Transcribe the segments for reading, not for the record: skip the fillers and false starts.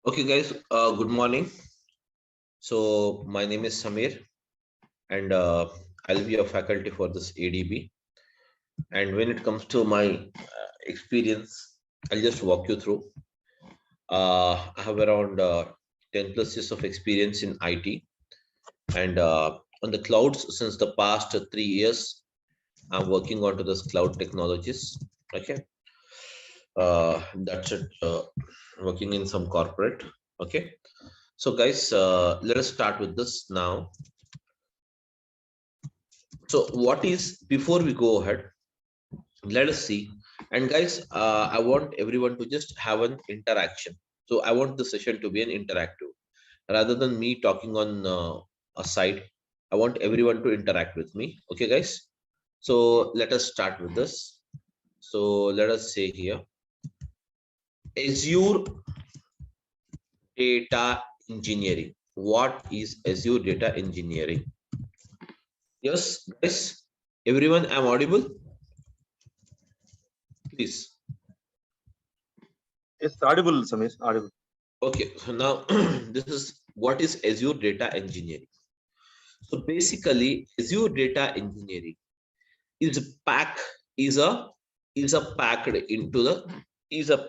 Okay, guys, good morning. So, my name is Samir, and I'll be a faculty for this ADB. And when it comes to my experience, I'll just walk you through. I have around 10 plus years of experience in IT and on the clouds since the past 3 years. I'm working onto this cloud technologies. Okay, that's it. Working in some corporate. Okay, so guys, let us start with this now. So what is, before we go ahead, let us see. And guys, I want everyone to just have an interaction. So I want the session to be an interactive rather than me talking on a side. I want everyone to interact with me. Okay, guys. So let us start with this. So let us say here, Azure Data Engineering. What is Azure Data Engineering? Yes, guys. Everyone, I'm audible. Please. It's audible, Samir. Audible. Okay, so now this is what is Azure Data Engineering. So basically, Azure Data Engineering is packed is a packed into the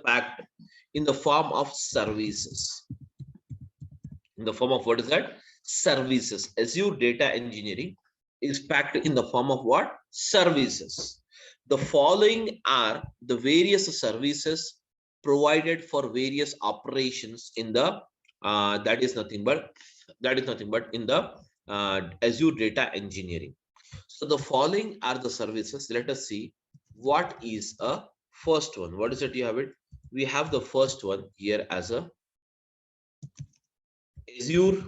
packed in the form of services. In the form of what is that? Services. Azure Data Engineering is packed in the form of what? Services. The following are the various services provided for various operations in the that is nothing but in the Azure Data Engineering. So the following are the services. Let us see what is a first one. What is it? You have it. We have the first one here as a Azure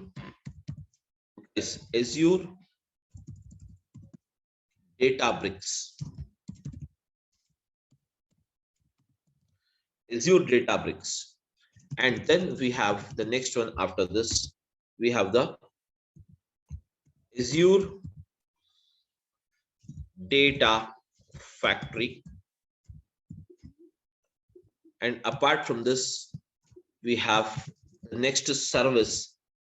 is Azure Databricks. Azure Databricks. And then we have the next one after this. We have the Azure Data Factory. And apart from this, we have the next service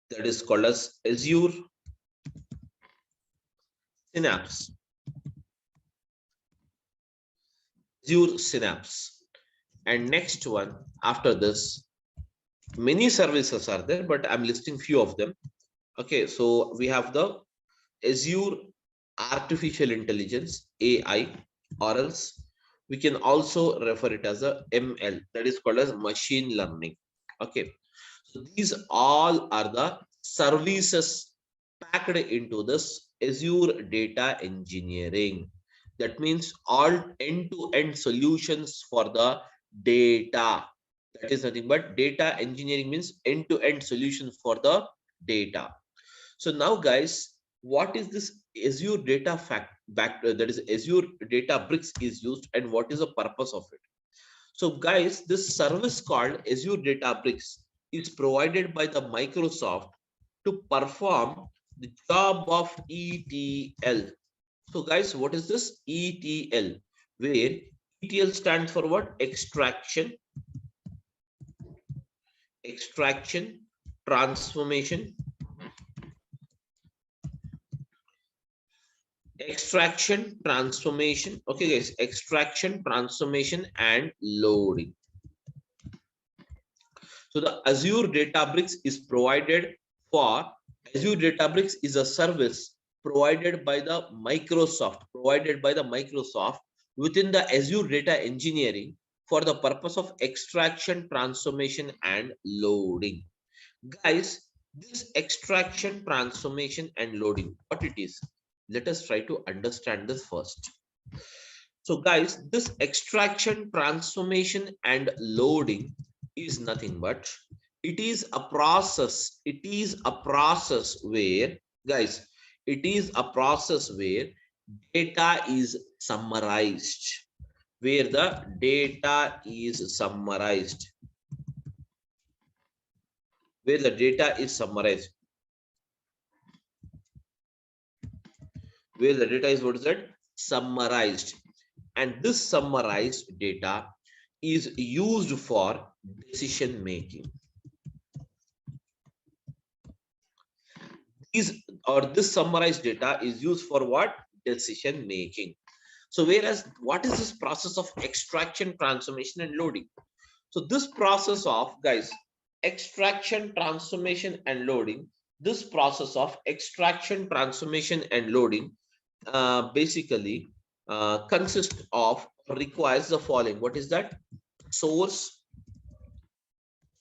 that is called as Azure Synapse. Azure Synapse. And next one after this, many services are there, but I'm listing few of them. Okay, so we have the Azure Artificial Intelligence, AI, or else we can also refer it as a ML, that is called as machine learning. Okay, so these all are the services packed into this Azure Data Engineering. That means all end-to-end solutions for the data. That is nothing but data engineering means end-to-end solutions for the data. So now, guys, what is this Azure Data that is Azure Databricks is used, and what is the purpose of it? So, guys, this service called Azure Databricks is provided by the Microsoft to perform the job of ETL. So, guys, what is this ETL? Where ETL stands for what? Extraction, transformation, okay, guys, extraction, transformation, and loading. So the Azure Databricks is provided for Azure Databricks is a service provided by the Microsoft within the Azure Data Engineering for the purpose of extraction, transformation, and loading. Guys, this extraction, transformation, and loading, what it is, let us try to understand this first. So guys, this extraction, transformation, and loading is nothing but it is a process where, guys, it is a process where data is summarized, where the data is summarized, where the data is summarized, where the data is, what is that? Summarized. And this summarized data is used for decision making. this summarized data is used for what? Decision making. So whereas what is this process of extraction, transformation, and loading? So this process of, guys, extraction, transformation, and loading, this process of extraction, transformation, and loading basically consists of, requires the following. What is that? Source,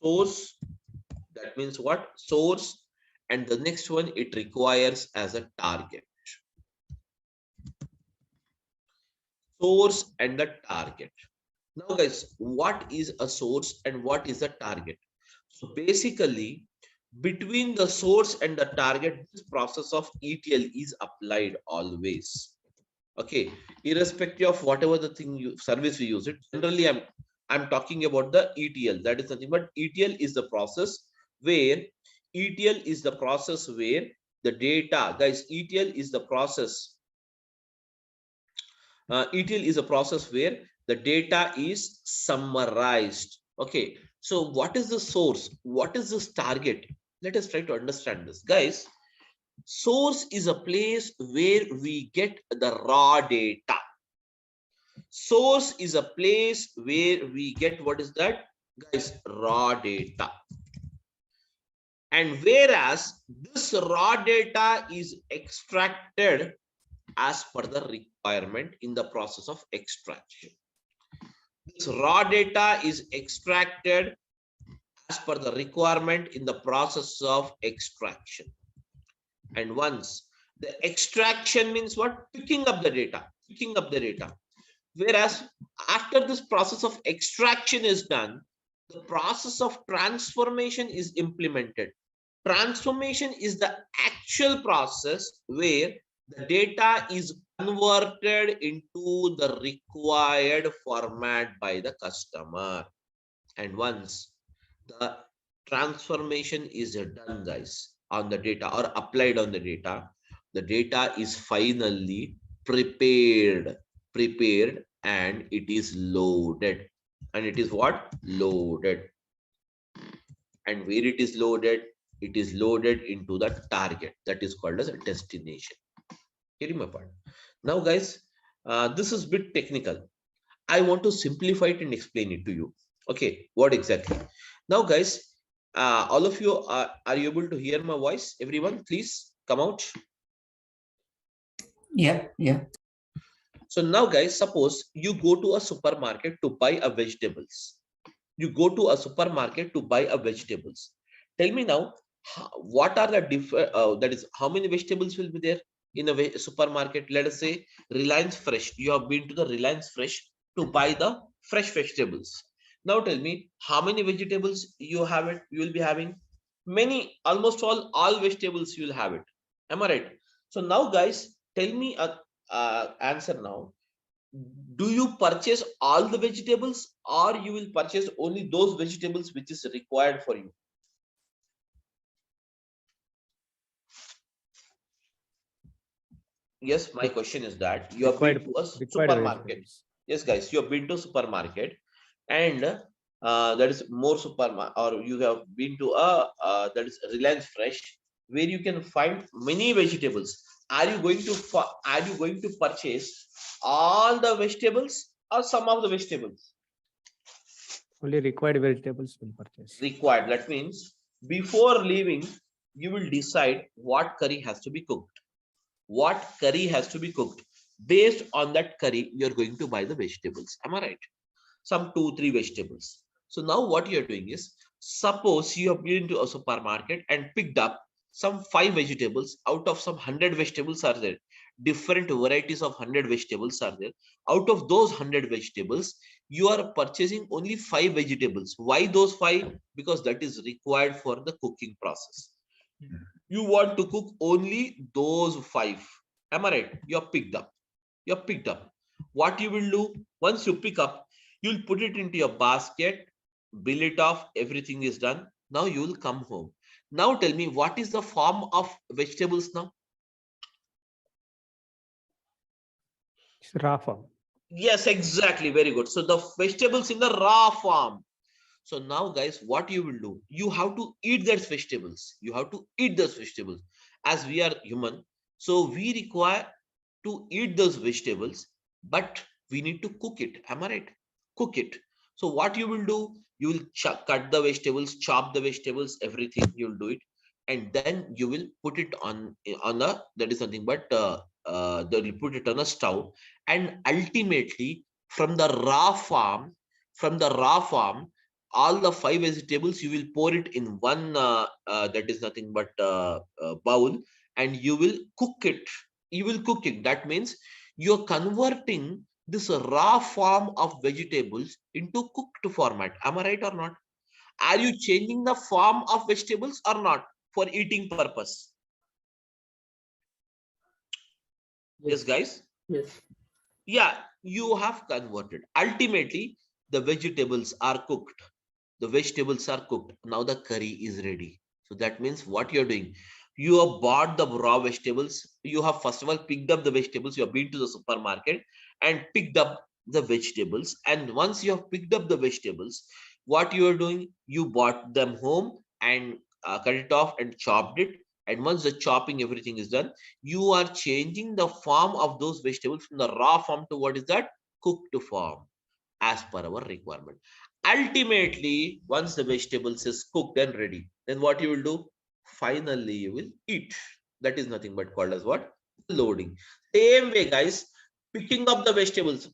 that means what? Source, and the next one, it requires as a target. Source and the target. Now guys, what is a source and what is a target? So basically, between the source and the target, this process of ETL is applied always. Okay, irrespective of whatever the thing service we use it. Generally, I'm talking about the ETL. That is nothing but ETL is the process where the data, guys, ETL is the process. ETL is a process where the data is summarized. Okay, so what is the source? What is this target? Let us try to understand this, guys. Source is a place where we get the raw data. Source is a place where we get, what is that, guys? Raw data. And whereas this raw data is extracted as per the requirement in the process of extraction. This raw data is extracted as per the requirement in the process of extraction. And once the extraction means what? Picking up the data. Whereas after this process of extraction is done, the process of transformation is implemented. Transformation is the actual process where the data is converted into the required format by the customer. And once the transformation is done, guys, on the data or applied on the data is finally prepared and it is loaded. And it is what? Loaded. And where it is loaded? It is loaded into the target, that is called as a destination. Hearing my point. Now guys, this is a bit technical. I want to simplify it and explain it to you. Okay, what exactly? Now guys, all of you are you able to hear my voice? Everyone, please come out. Yeah. So now guys, suppose you go to a supermarket to buy a vegetables. Tell me now, what are the different, that is, how many vegetables will be there in a supermarket? Let us say Reliance Fresh. You have been to the Reliance Fresh to buy the fresh vegetables. Now tell me, how many vegetables you will be having? Many, almost all vegetables you will have it. Am I right? So now guys, tell me answer now. Do you purchase all the vegetables or you will purchase only those vegetables which is required for you? Yes, my question is that you have been to a supermarket. Yes, guys, you have been to a supermarket and that is more supermarket, or you have been to a that is Reliance Fresh, where you can find many vegetables. Are you going to purchase all the vegetables or some of the vegetables? Only required vegetables will purchase. Required. That means before leaving, you will decide what curry has to be cooked. Based on that curry, you're going to buy the vegetables. Am I right? Some 2-3 vegetables. So now what you're doing is, suppose you have been to a supermarket and picked up some 5 vegetables out of some 100 vegetables are there. Different varieties of 100 vegetables are there. Out of those 100 vegetables, you are purchasing only 5 vegetables. Why those 5? Because that is required for the cooking process. You want to cook only those 5. Am I right? You're picked up. What you will do, once you pick up, you'll put it into your basket, bill it off, everything is done. Now you will come home. Now tell me, what is the form of vegetables now? It's raw form. Yes, exactly. Very good. So the vegetables in the raw form. So now guys, what you will do, you have to eat those vegetables. as we are human, so we require to eat those vegetables, but we need to cook it. Am I right? Cook it. So what you will do, you will cut the vegetables, chop the vegetables, everything you'll do it, and then you will put it on a, that is nothing but they will put it on a stove, and ultimately from the raw farm, all the 5 vegetables you will pour it in one that is nothing but bowl, and you will cook it. That means you're converting this raw form of vegetables into cooked format. Am I right or not? Are you changing the form of vegetables or not for eating purpose? Yes, guys. Yes. Yeah, you have converted. Ultimately, the vegetables are cooked. Now the curry is ready. So that means what you're doing, you have bought the raw vegetables. You have first of all picked up the vegetables. You have been to the supermarket and picked up the vegetables. And once you have picked up the vegetables, what you are doing, you bought them home and cut it off and chopped it. And once the chopping, everything is done, you are changing the form of those vegetables from the raw form to what is that? Cooked form, as per our requirement. Ultimately, once the vegetables is cooked and ready, then what you will do? Finally, you will eat. That is nothing but called as what? Loading. Same way, guys, picking up the vegetables,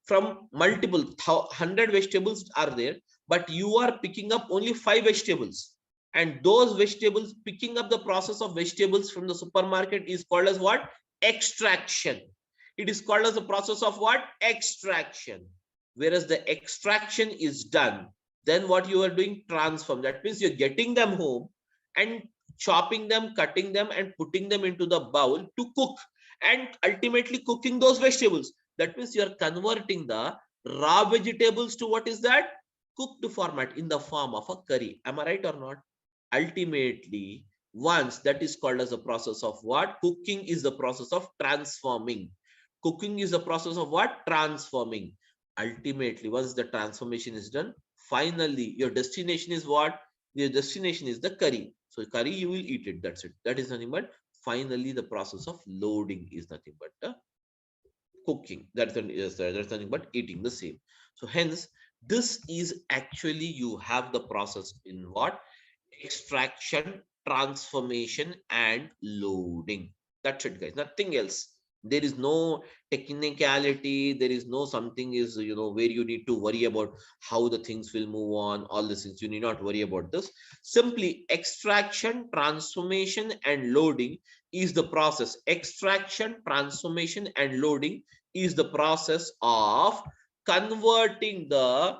from multiple 100 vegetables are there, but you are picking up only 5 vegetables. And those vegetables, picking up the process of vegetables from the supermarket is called as what? Extraction. It is called as the process of what? Extraction. Whereas the extraction is done, then what you are doing? Transform. That means you're getting them home and chopping them, cutting them, and putting them into the bowl to cook, and ultimately cooking those vegetables. That means you're converting the raw vegetables to what is that? Cooked format in the form of a curry. Am I right or not? Ultimately, once that is called as a process of what? Cooking is the process of transforming. Cooking is the process of what? Transforming. Ultimately, once the transformation is done, finally your destination is what? Your destination is the curry. So curry, you will eat it. That's it. That is nothing but finally the process of loading is nothing but the cooking. That's nothing but eating the same. So hence, this is actually you have the process in what? Extraction, transformation, and loading. That's it, guys. Nothing else. There is no technicality. There is no something is, where you need to worry about how the things will move on. All the things you need not worry about this. Simply extraction, transformation, and loading is the process. Extraction, transformation, and loading is the process of converting the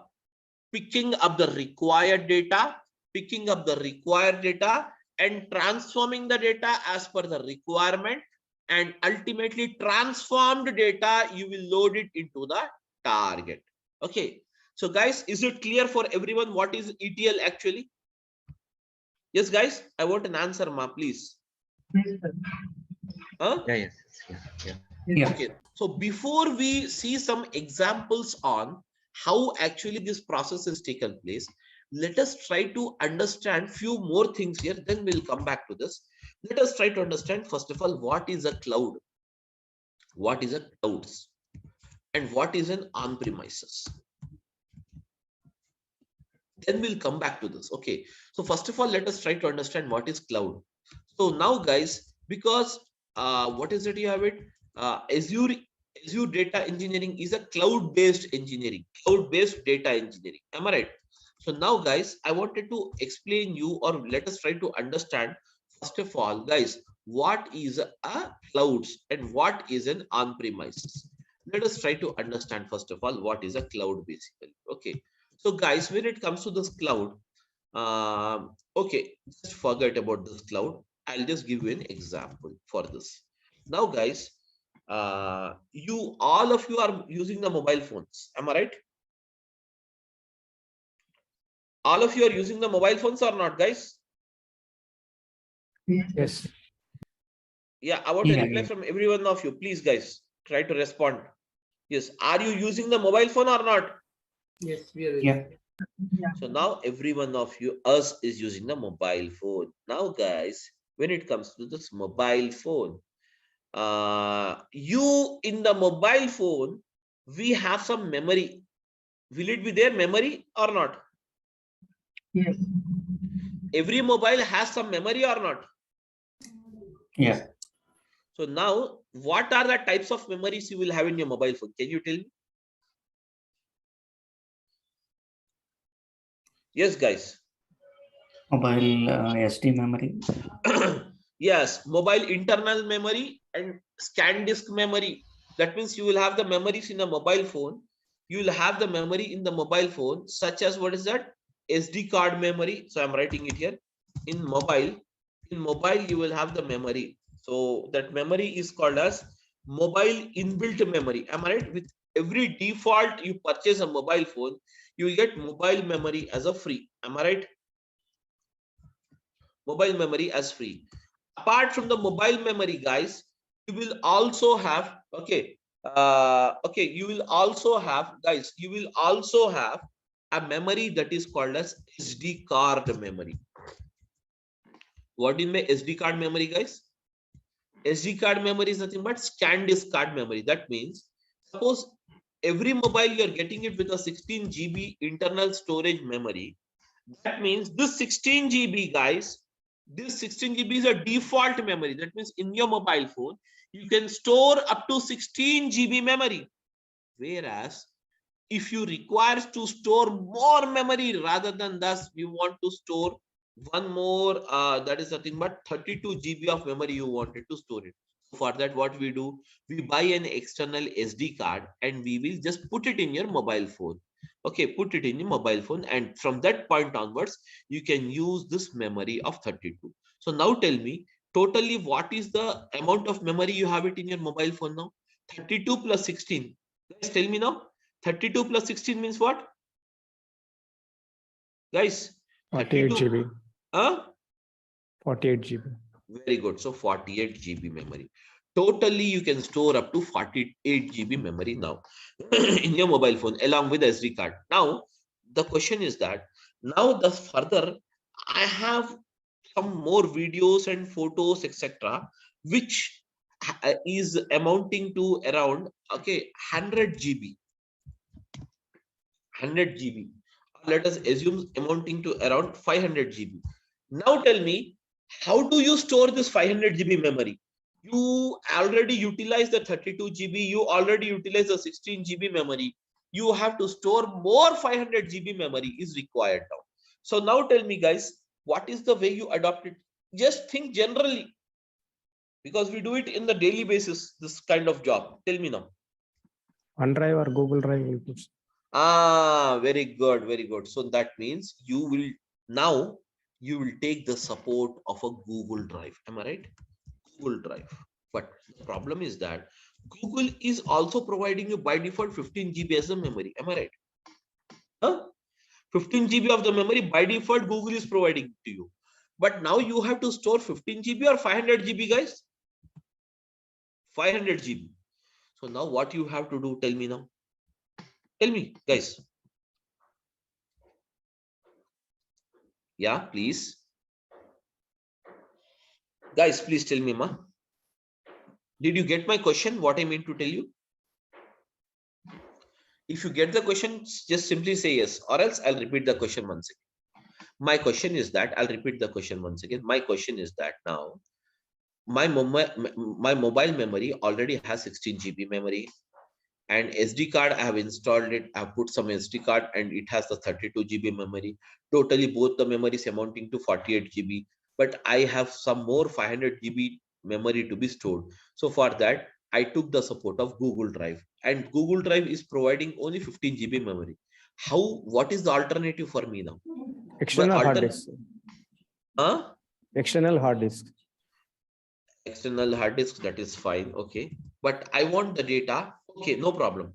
picking up the required data, and transforming the data as per the requirement, and ultimately transformed data, you will load it into the target. Okay. So guys, is it clear for everyone what is ETL actually? Yes, guys, I want an answer, ma, please. Huh? Yeah. Okay. So before we see some examples on how actually this process has taken place, let us try to understand few more things here, then we'll come back to this. Let us try to understand first of all what is a cloud, what is a clouds, and what is an on-premises. Then we'll come back to this. Okay. So first of all, let us try to understand what is cloud. So now, guys, because what is it you have it? Azure data engineering is a cloud-based engineering, cloud-based data engineering. Am I right? So now, guys, I wanted to explain you, or let us try to understand first of all, guys, what is a clouds and what is an on-premises. Let us try to understand first of all what is a cloud basically. Okay. So, guys, when it comes to this cloud, okay, just forget about this cloud. I'll just give you an example for this. Now, guys, all of you are using the mobile phones. Am I right? All of you are using the mobile phones or not, guys? Yes. Yeah, I want a reply from every one of you. Please, guys, try to respond. Yes. Are you using the mobile phone or not? Yes, we are. Yeah. So now every one of you, us is using the mobile phone. Now guys, when it comes to this mobile phone, you in the mobile phone, we have some memory. Will it be there memory or not? Yes. Every mobile has some memory or not? Yeah. So now, what are the types of memories you will have in your mobile phone? Can you tell me? Yes, guys. Mobile SD memory. Yes, mobile internal memory and scan disk memory. That means you will have the memories in a mobile phone. You will have the memory in the mobile phone, such as what is that? SD card memory. So I'm writing it here. In mobile, you will have the memory. So that memory is called as mobile inbuilt memory. Am I right? With every default you purchase a mobile phone, you will get mobile memory as a free. Am I right? Mobile memory as free. Apart from the mobile memory, guys, you will also have, you will also have, guys, you will also have a memory that is called as SD card memory. What is my SD card memory, guys? SD card memory is nothing but scan disk card memory. That means, suppose every mobile you are getting it with a 16 GB internal storage memory. That means this 16 GB, guys, this 16 GB is a default memory. That means in your mobile phone, you can store up to 16 GB memory. Whereas if you require to store more memory rather than thus, you want to store one more, that is nothing but 32 GB of memory you wanted to store it. For that, what we do, we buy an external SD card and we will just put it in your mobile phone. Okay, put it in your mobile phone, and from that point onwards, you can use this memory of 32. So now tell me, totally what is the amount of memory you have it in your mobile phone now? 32 plus 16. Guys, tell me now. 32 plus 16 means what? Guys, 48 32. GB. Huh? 48 GB. Very good. So 48 GB memory. Totally, you can store up to 48 GB memory now in your mobile phone along with SD card. Now, the question is that now the further I have some more videos and photos, etc., which is amounting to around 100 GB. 100 GB. Let us assume amounting to around 500 GB. Now tell me, how do you store this 500 GB memory? You already utilize the 32 GB, you already utilize the 16 GB memory. You have to store more 500 GB memory is required now. So now tell me, guys, what is the way you adopt it? Just think generally, because we do it in the daily basis, this kind of job. Tell me now. OneDrive or Google Drive will put. Very good, very good. So that means you will now you will take the support of a Google Drive. Am I right? Google Drive. But the problem is that Google is also providing you by default 15 GB as a memory. Am I right? Huh? 15 GB of the memory by default Google is providing to you. But now you have to store 15 GB or 500 GB, guys? 500 GB. So now what you have to do, tell me now. Tell me, guys. Yeah, please. Guys, please tell me, ma. Did you get my question? What I mean to tell you? If you get the question, just simply say yes, or else I'll repeat the question once again. My question is that I'll repeat the question once again. My question is that now my mobile memory already has 16 GB memory, and SD card I have installed it. I've put some SD card and it has the 32 GB memory. Totally both the memories amounting to 48 GB, but I have some more 500 GB memory to be stored. So for that, I took the support of Google Drive, and Google Drive is providing only 15 GB memory. What is the alternative for me now? External hard disk. Huh? External hard disk. External hard disk, that is fine. Okay, but I want the data. Okay, no problem.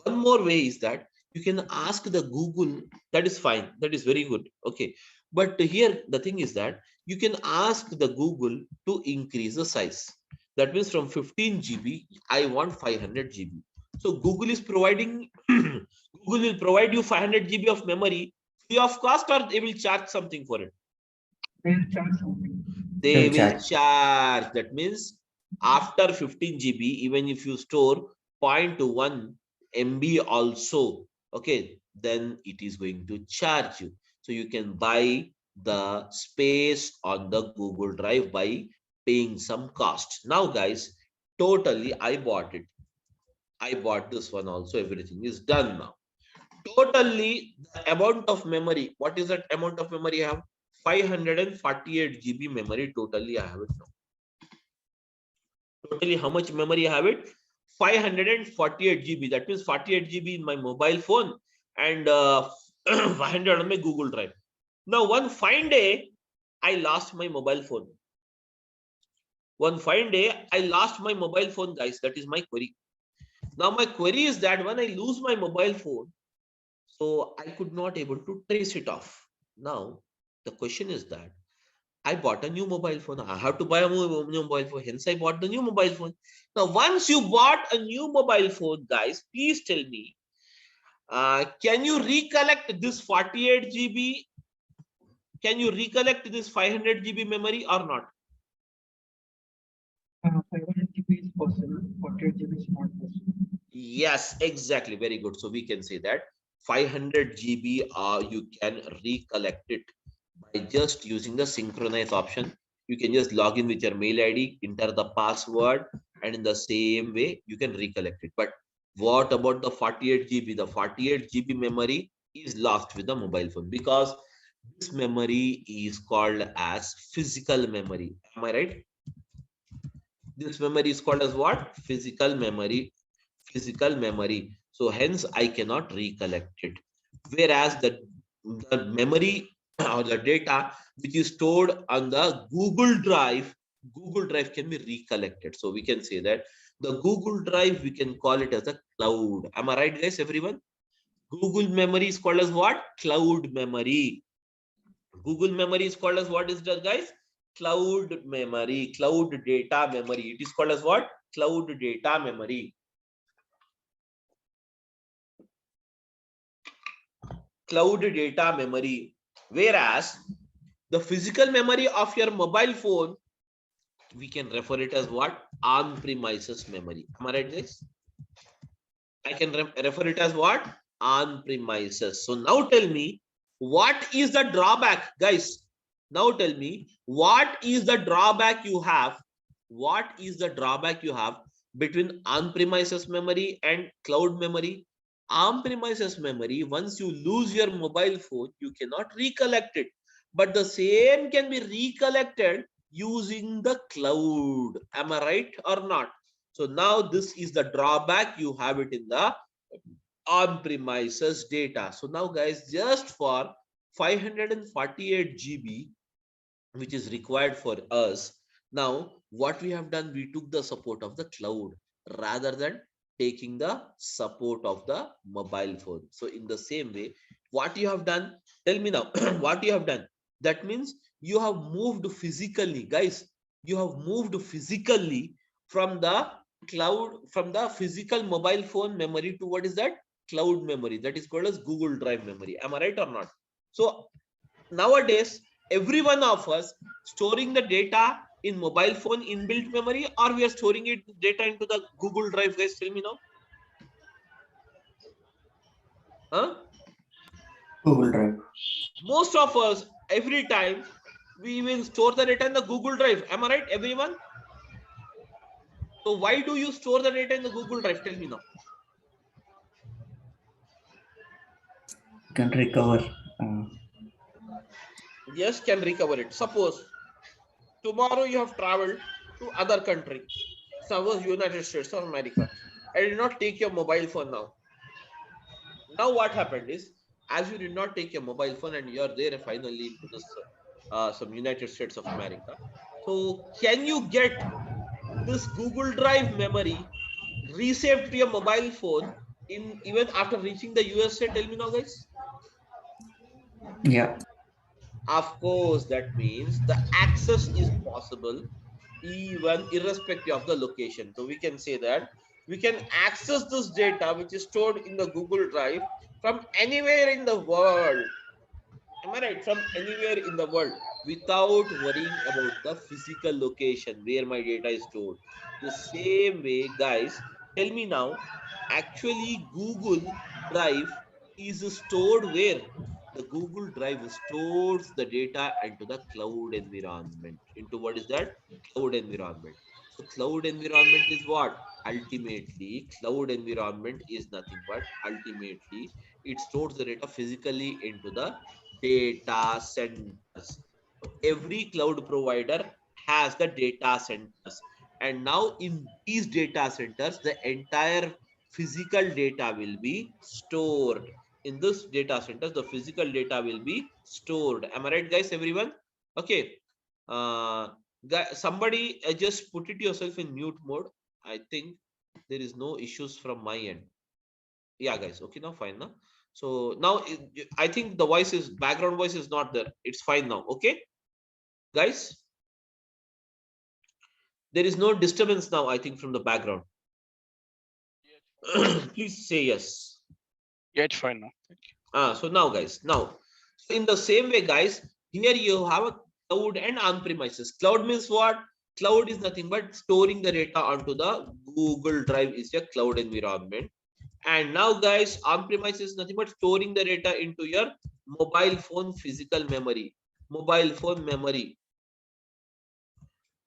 One more way is that you can ask the Google. That is fine, that is very good. Okay, but here the thing is that you can ask the Google to increase the size. That means from 15 GB I want 500 GB. So Google is providing Google will provide you 500 GB of memory, Free of cost, or they will charge something for it? They'll charge something. They They'll will charge. charge. That means after 15 GB, even if you store 0.1 MB also, okay, then it is going to charge you. So you can buy the space on the Google Drive by paying some cost. Now, guys, totally, I bought it. I bought this one also. Everything is done now. Totally, the amount of memory. What is that amount of memory I have? 548 GB memory. Totally, I have it now. Totally, how much memory I have it? 548 GB. That means 48 GB in my mobile phone and 500 on my Google Drive. Now, one fine day, I lost my mobile phone. One fine day, I lost my mobile phone, guys. That is my query. Now, my query is that when I lose my mobile phone, so I could not able to trace it off. Now, the question is that I bought a new mobile phone. I have to buy a new mobile phone. Hence, I bought the new mobile phone. Now, once you bought a new mobile phone, guys, please tell me, can you recollect this 48 GB? Can you recollect this 500 GB memory or not? 500 GB is possible, 48 GB is not possible. Yes, exactly. Very good. So we can say that 500 GB, you can recollect it by just using the synchronize option. You can just log in with your mail ID, enter the password, and in the same way you can recollect it. But what about the 48 GB? The 48 GB memory is lost with the mobile phone because this memory is called as physical memory. Am I right? This memory is called as what? Physical memory. Physical memory. So hence I cannot recollect it. Whereas the memory or the data which is stored on the Google Drive can be recollected. So we can say that the Google Drive, we can call it as a cloud. Am I right, guys? Everyone? Google memory is called as what? Cloud memory. Google memory is called as what is that, guys? Cloud memory, cloud data memory. It is called as what? Cloud data memory. Cloud data memory. Whereas the physical memory of your mobile phone, we can refer it as what? On-premises memory. Am I right, guys? I can refer it as what? On-premises. So now tell me, what is the drawback, guys? Now tell me, what is the drawback you have? What is the drawback you have between on-premises memory and cloud memory? On-premises memory, once you lose your mobile phone, you cannot recollect it. But the same can be recollected using the cloud. Am I right or not? So now this is the drawback. You have it in the on-premises data. So now, guys, just for 548 GB, which is required for us, now what we have done, we took the support of the cloud rather than taking the support of the mobile phone. So in the same way, what you have done, tell me now, what you have done? That means you have moved physically, guys. You have moved physically from the cloud, from the physical mobile phone memory to what is that? Cloud memory. That is called as Google Drive memory. Am I right or not? So nowadays, every one of us storing the data in mobile phone inbuilt memory, or we are storing it data into the Google Drive, guys? Tell me now. Huh? Google Drive. Most of us, every time, we will store the data in the Google Drive. Am I right, everyone? So why do you store the data in the Google Drive? Tell me now. Can recover. Yes, can recover it. Suppose tomorrow you have traveled to other country, suppose United States of America. I did not take your mobile phone now. Now what happened is, as you did not take your mobile phone and you are there finally into this some United States of America. So can you get this Google Drive memory resaved to your mobile phone in even after reaching the USA? Tell me now, guys. Yeah. Of course, that means the access is possible even irrespective of the location. So we can say that we can access this data which is stored in the Google Drive from anywhere in the world. Am I right? From anywhere in the world without worrying about the physical location where my data is stored. The same way, guys, tell me now, actually Google Drive is stored where? The Google Drive stores the data into the cloud environment. Into what is that? Cloud environment. So cloud environment is what? Ultimately, cloud environment is nothing but ultimately it stores the data physically into the data centers. Every cloud provider has the data centers. And now in these data centers, the entire physical data will be stored. In this data centers, the physical data will be stored. Am I right, guys, everyone? Okay. Uh, somebody just put it yourself in mute mode. I think there is no issues from my end. Yeah, guys. Okay, now fine now. So now I think the voice is background voice is not there. It's fine now. Okay, guys. There is no disturbance now, I think, from the background. Please say yes. Yeah, it's fine now. Thank you. So now, guys, now in the same way, guys, here you have a cloud and on-premises. Cloud means what? Cloud is nothing but storing the data onto the Google Drive is a cloud environment. And now, guys, on-premise is nothing but storing the data into your mobile phone physical memory. Mobile phone memory.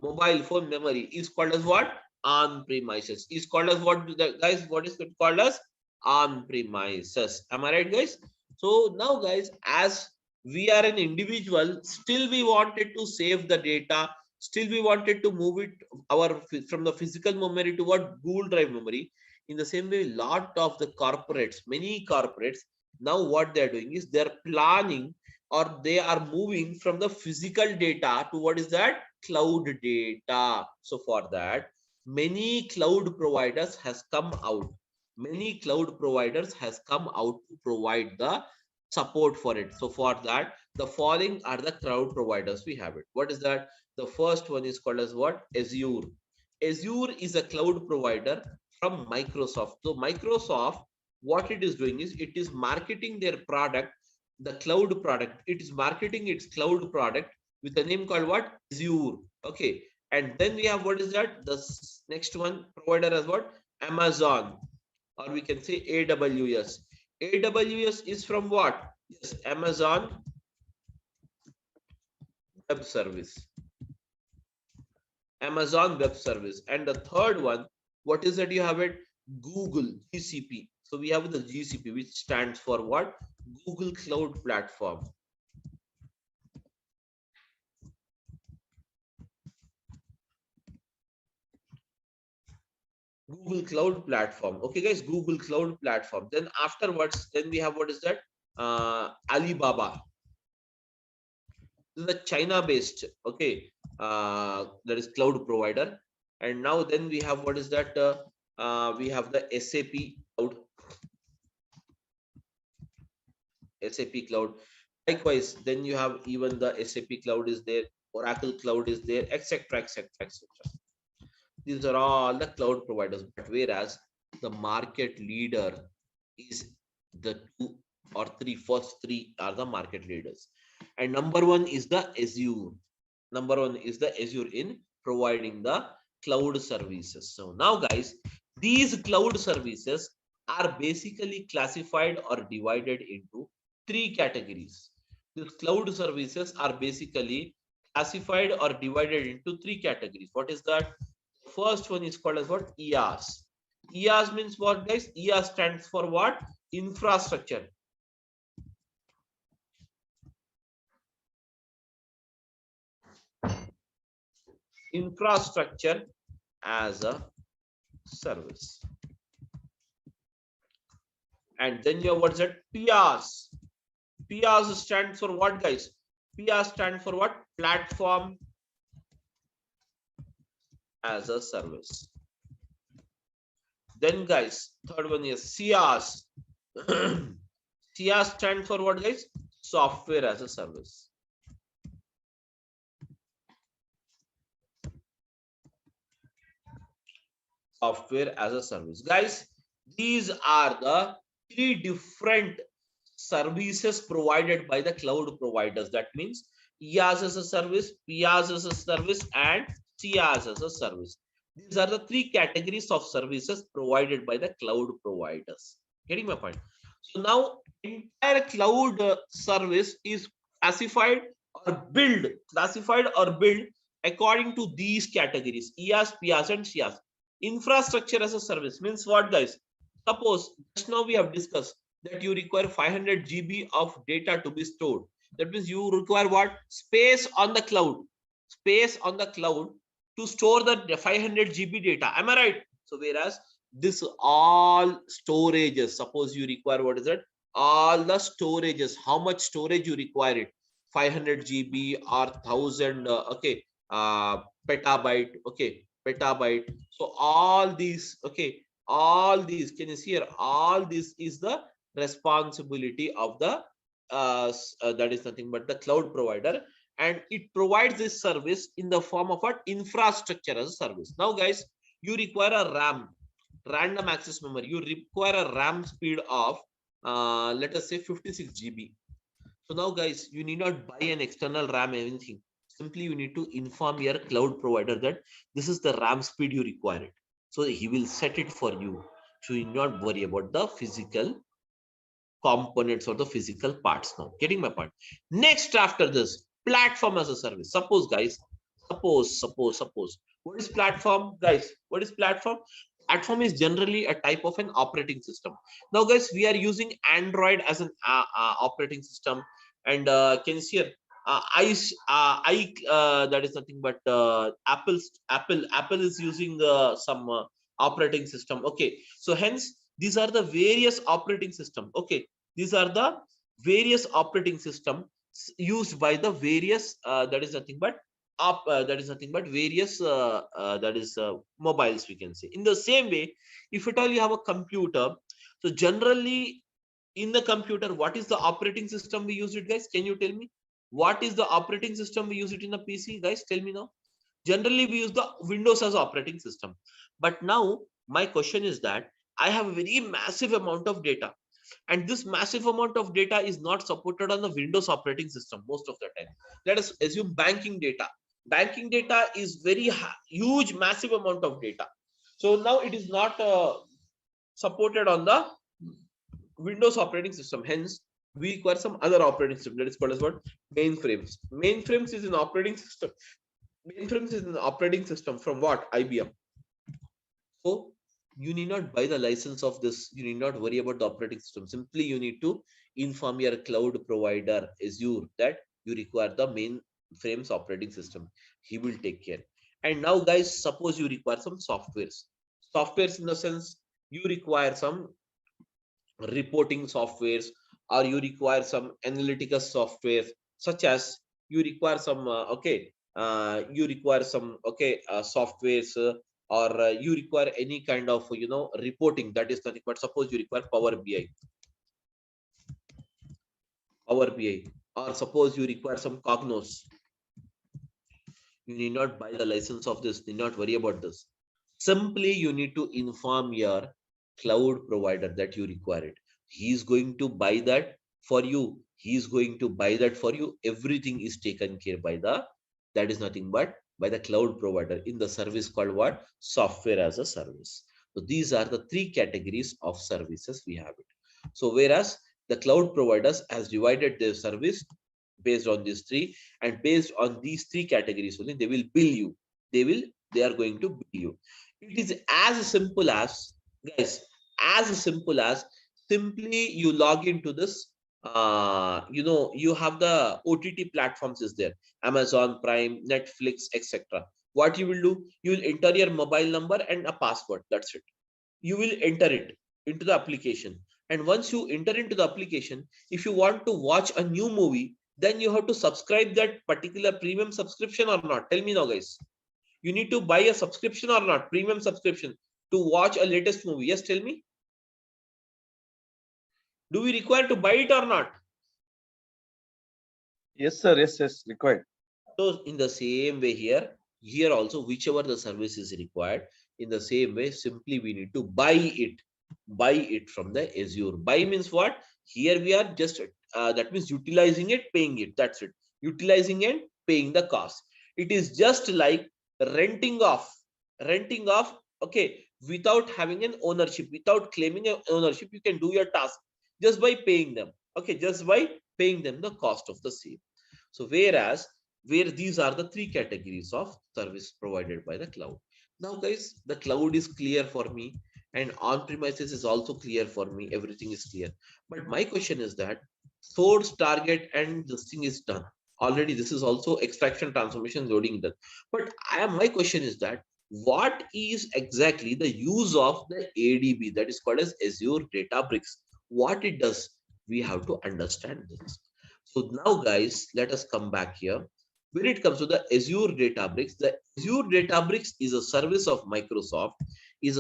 Mobile phone memory is called as what? On-premises. Is called as what, guys? What is it called as? On-premises. Am I right, guys? So now, guys, as we are an individual, still we wanted to save the data. Still we wanted to move it from the physical memory to what? Google Drive memory. In the same way, lot of the corporates, many corporates, now what they're doing is they're planning or they are moving from the physical data to what is that? Cloud data. So for that, many cloud providers has come out. Many cloud providers has come out to provide the support for it. So for that, the following are the cloud providers we have it. What is that? The first one is called as what? Azure. Azure is a cloud provider from Microsoft. So Microsoft, what it is doing is it is marketing their product, the cloud product. It is marketing its cloud product with a name called what? Azure. Okay. And then we have what is that? The next one provider as what? Amazon, or we can say AWS. AWS is from what? Yes, Amazon Web Service. Amazon Web Service. And the third one, what is that you have it? Google, GCP. So we have the GCP, which stands for what? Google Cloud Platform. Google Cloud Platform. Okay, guys, Google Cloud Platform. Then afterwards, then we have what is that? Alibaba. This is a China-based, okay, that is cloud provider. And now then we have what is that? We have the SAP Cloud. SAP Cloud. Likewise, then you have even the SAP Cloud is there, Oracle Cloud is there, etc., etc., etc. These are all the cloud providers, but whereas the market leader is the two or three, first three are the market leaders. And number one is the Azure. Number one is the Azure in providing the cloud services. So now, guys, these cloud services are basically classified or divided into three categories. These cloud services are basically classified or divided into three categories. What is that? First one is called as what? IaaS. IaaS means what, guys? IaaS stands for what? Infrastructure. Infrastructure as a service. And then you have what's that? PaaS. PaaS stands for what, guys? PaaS stands for what? Platform as a service. Then, guys, third one is SaaS. SaaS stands for what, guys? Software as a service. Software as a service. Guys, these are the three different services provided by the cloud providers. That means IaaS as a service, PaaS as a service, and CaaS as a service. These are the three categories of services provided by the cloud providers. Getting my point? So now entire cloud service is classified or built according to these categories: IaaS, PaaS, and CaaS. Infrastructure as a service means what, guys? Suppose just now we have discussed that you require 500 GB of data to be stored. That means you require what? Space on the cloud. Space on the cloud to store the 500 GB data. Am I right? So whereas this all storages, suppose you require, what is it? All the storages, how much storage you require it? 500 GB or 1000 petabyte. Okay, petabyte. So all these, okay, all these, can you see here? All this is the responsibility of the that is nothing but the cloud provider, and it provides this service in the form of an infrastructure as a service. Now guys, you require a RAM, random access memory. You require a RAM speed of let us say 56 GB. So now guys, you need not buy an external RAM anything. Simply you need to inform your cloud provider that this is the RAM speed you require it. So he will set it for you. So you need not worry about the physical components or the physical parts. Now getting my point? Next, after this, platform as a service. Suppose guys, suppose what is platform, guys? What is platform? Platform is generally a type of an operating system. Now guys, we are using Android as an operating system, and can you see here, that is nothing but Apple is using some operating system. Okay, so hence these are the various operating system. Okay, these are the various operating system used by the various that is nothing but various mobiles, we can say. In the same way, if at all you have a computer, so generally in the computer, what is the operating system we use it, guys? Can you tell me what is the operating system we use it in a PC, guys? Tell me now. Generally we use the Windows as operating system. But now my question is that I have a very massive amount of data, and this massive amount of data is not supported on the Windows operating system most of the time. Let us assume banking data. Banking data is very huge, massive amount of data. So now it is not supported on the Windows operating system. Hence, we require some other operating system that is called as what? Mainframes. Mainframes is an operating system. Mainframes is an operating system from what? IBM. So you need not buy the license of this. You need not worry about the operating system. Simply you need to inform your cloud provider Azure that you require the mainframes operating system. He will take care. And now guys, suppose you require some softwares. Softwares in the sense you require some reporting softwares, or you require some analytical software, such as you require some softwares, or you require any kind of reporting. That is nothing but, suppose you require Power BI, or suppose you require some Cognos. You need not buy the license of this, need not worry about this. Simply you need to inform your cloud provider that you require it. He is going to buy that for you. He is going to buy that for you. Everything is taken care by that is nothing but by the cloud provider in the service called what? Software as a service. So these are the three categories of services we have it. So whereas the cloud providers has divided their service based on these three, and based on these three categories only they will bill you. They are going to bill you. It is as simple as, guys, as simple as simply you log into this. You have the OTT platforms is there, Amazon Prime, Netflix, etc. What you will do, you will enter your mobile number and a password. That's it. You will enter it into the application, and once you enter into the application, if you want to watch a new movie, then you have to subscribe that particular premium subscription or not. Tell me now, guys. You need to buy a subscription or not, premium subscription, to watch a latest movie. Yes, tell me. Do we require to buy it or not? Yes, sir. Yes, required. So in the same way here also, whichever the service is required, in the same way, simply we need to buy it. buy it from the Azure. Buy means what? Here we are just that means utilizing it, paying it. That's it. Utilizing and paying the cost. It is just like renting off. Renting off. Okay, without having an ownership, without claiming an ownership, you can do your task just by paying them. Okay, just by paying them the cost of the same. So whereas where these are the three categories of service provided by the cloud. Now guys, the cloud is clear for me and on premises is also clear for me. Everything is clear. But my question is that source, target, and this thing is done. Already this is also extraction, transformation, loading done. But my question is that what is exactly the use of the ADB that is called as Azure Databricks? What it does? We have to understand this. So now guys, let us come back here. When it comes to the Azure Databricks, the Azure Databricks is a service of Microsoft, which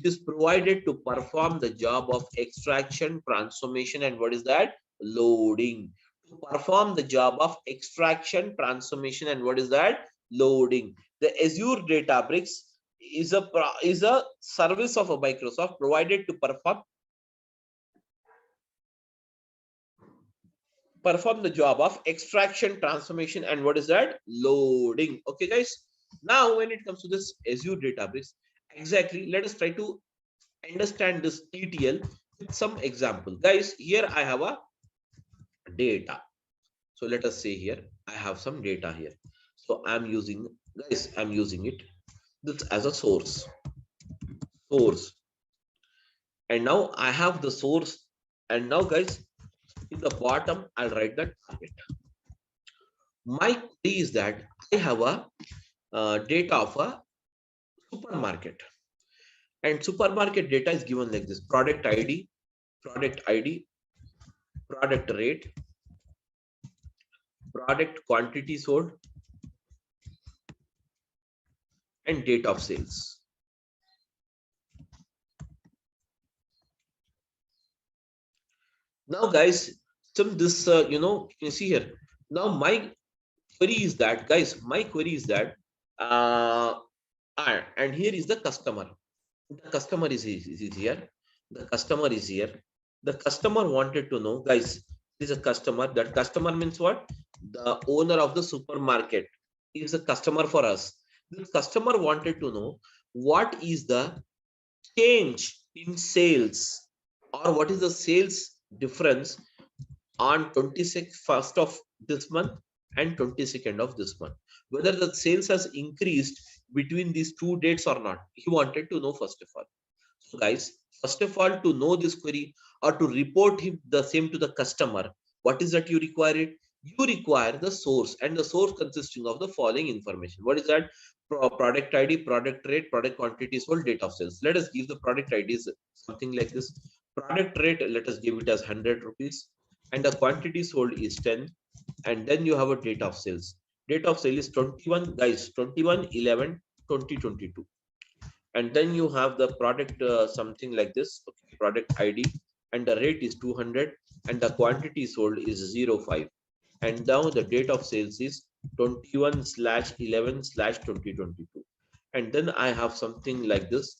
is provided to perform the job of extraction, transformation, and what is that? Loading. To perform the job of extraction, transformation, and what is that? Loading. The Azure Databricks is a service of a Microsoft provided to perform the job of extraction, transformation, and what is that? Loading. Okay, guys. Now, when it comes to this Azure Databricks, exactly, let us try to understand this ETL with some example. Guys, here I have a data. So let us say here, I have some data here. So I'm using, guys, I'm using it this as a source. And now I have the source. And now, guys, in the bottom, I'll write the target. My query is that I have a data of a supermarket, and supermarket data is given like this: product ID, product rate, product quantity sold, and date of sales. Now, guys, some this you can see here. Now, my query is that, guys, and here is the customer. The customer is here. The customer is here. The customer wanted to know, guys, this is a customer. That customer means what? The owner of the supermarket is a customer for us. The customer wanted to know what is the change in sales, or what is the sales difference on 21st of this month and 22nd of this month, whether the sales has increased between these two dates or not. He wanted to know first of all. So guys, first of all, to know this query or to report him the same to the customer, what is that you require it? You require the source, and the source consisting of the following information. What is that? Product ID, product rate, product quantity sold, date of sales. Let us give the product ID is something like this. Product rate, let us give it as 100 rupees, and the quantity sold is 10, and then you have a date of sales. Date of sale is 21, guys, 21/11/2022. And then you have the product something like this, okay, product ID, and the rate is 200, and the quantity sold is 05, and now the date of sales is 21/11/2022. And then I have something like this.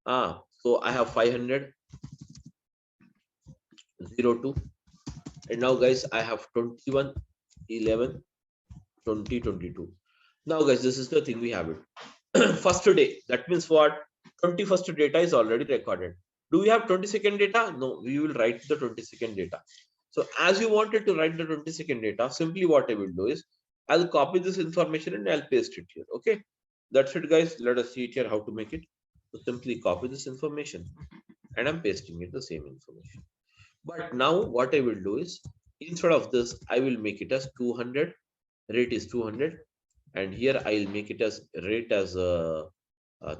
So I have 500/02, and now guys, I have 21/11/2022. Now guys, this is the thing we have it. First day, that means what? 21st data is already recorded. Do we have 22nd data? No, we will write the 22nd data. So as you wanted to write the 22nd data, simply what I will do is I'll copy this information and I'll paste it here. Okay, that's it, guys. Let us see it here how to make it. So simply copy this information and I'm pasting it the same information. But now what I will do is, instead of this, I will make it as 200. Rate is 200, and here I'll make it as rate as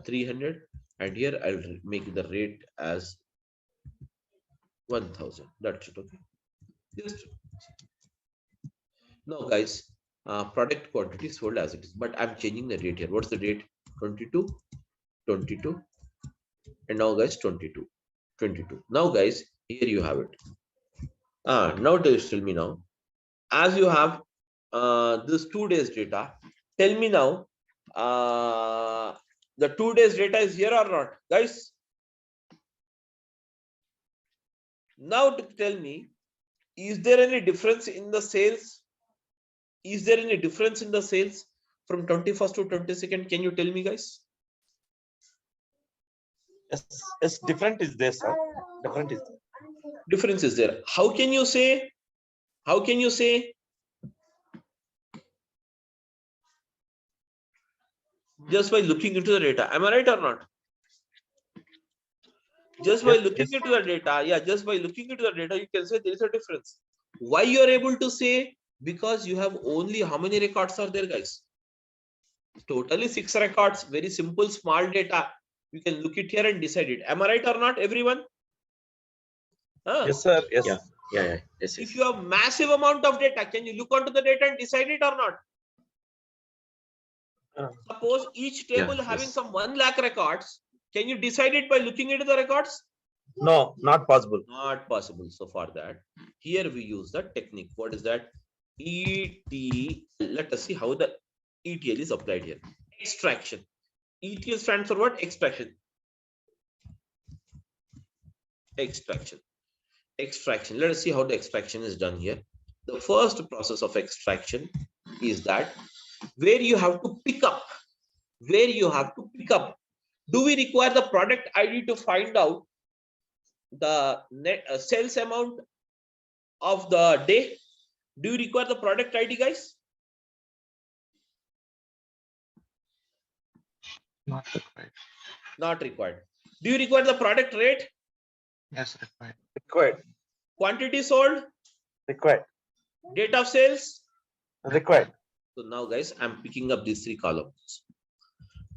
300, and here I'll make the rate as 1000. That's it. Okay, just now guys, product quantity sold as it is, but I'm changing the date here. What's the date? 22, and now guys, 22. Now guys, here you have it. Now tell me now, as you have this 2 days data, tell me now, the 2 days data is here or not, guys? Now to tell me, is there any difference in the sales? Is there any difference in the sales from 21st to 22nd? Can you tell me, guys? Yes, different is there, sir. Different is there. Difference is there. How can you say? How can you say? Just by looking into the data. Am I right or not? Just by Yes, looking yes. into the data, yeah, just by looking into the data, you can say there is a difference. Why you are able to say? Because you have only how many records are there, guys? Totally 6 records. Very simple, small data. You can look it here and decide it. Am I right or not, everyone? Huh? Yes, sir. Yes. Yeah. Yes. If you have massive amount of data, can you look onto the data and decide it or not? Suppose each table having some 1 lakh records. Can you decide it by looking into the records? No, not possible. Not possible. So for that, here we use the technique. What is that? ETL. Let us see how the ETL is applied here. Extraction. ETL stands for what? Extraction. Extraction. Extraction. Let us see how the extraction is done here. The first process of extraction is that where you have to pick up. Where you have to pick up. Do we require the product ID to find out the net sales amount of the day? Do you require the product ID, guys? Not required. Not required. Do you require the product rate? Yes, required. Required. Quantity sold? Required. Date of sales? Required. So now, guys, I'm picking up these 3 columns.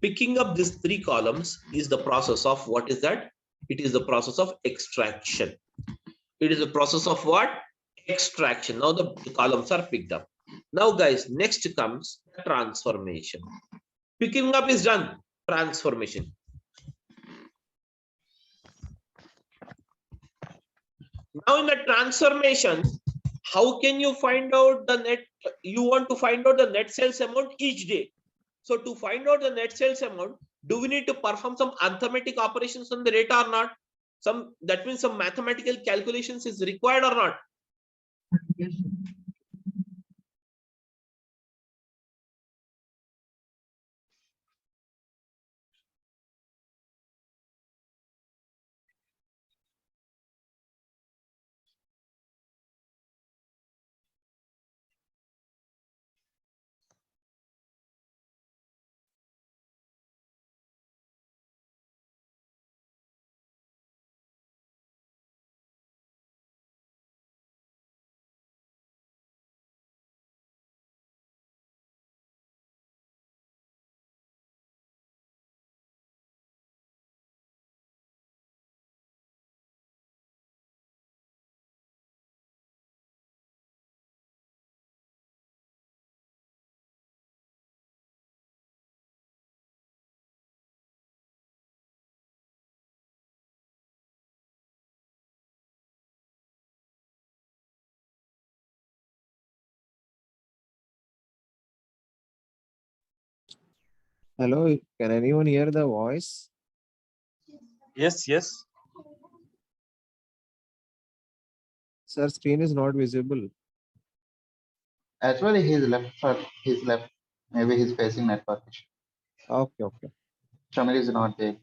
Picking up these 3 columns is the process of what is that? It is the process of extraction. It is a process of what? Extraction. Now the columns are picked up. Now, guys, next comes transformation. Picking up is done. Transformation. Now in the transformation, how can you find out the net? You want to find out the net sales amount each day. So to find out the net sales amount, do we need to perform some arithmetic operations on the data or not? That means some mathematical calculations is required or not? Yes, sir. Hello, can anyone hear the voice? Yes, yes. Sir, screen is not visible. Actually, he's left, sir. He's left. Maybe he's facing network issue. Okay. Shamir is not there.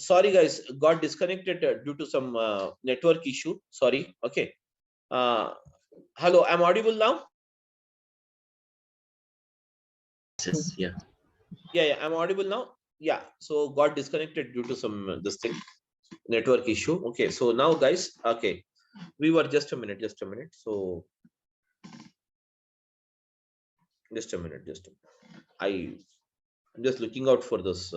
Sorry, guys, got disconnected due to some network issue. Sorry. Okay. Hello, I'm audible now? Yes, Yeah, I'm audible now. yeah, so got disconnected due to some this thing, network issue. Okay, so now guys, okay, we were just a minute. So just a minute. I'm just looking out for this.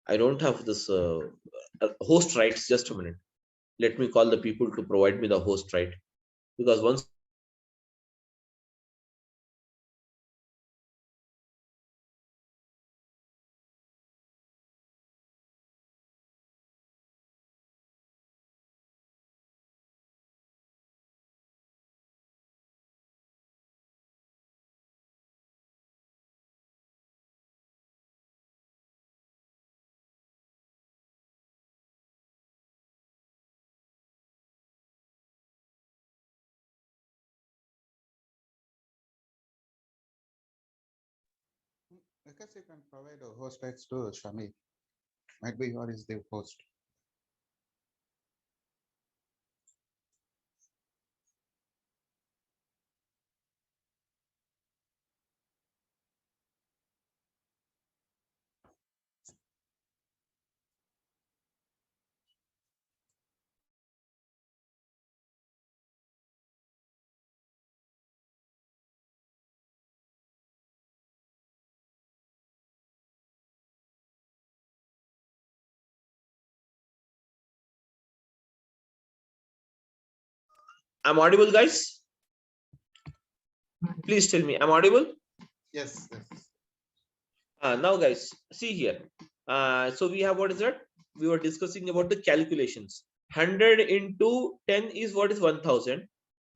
I don't have this host rights. Just a minute. Let me call the people to provide me the host right, because once Because you can provide a host rights to Shami. Might be your is the host. I'm audible, guys. Please tell me I'm audible. Yes. Now guys, see here. So we have, what is that? We were discussing about the calculations. 100 into 10 is what is 1000.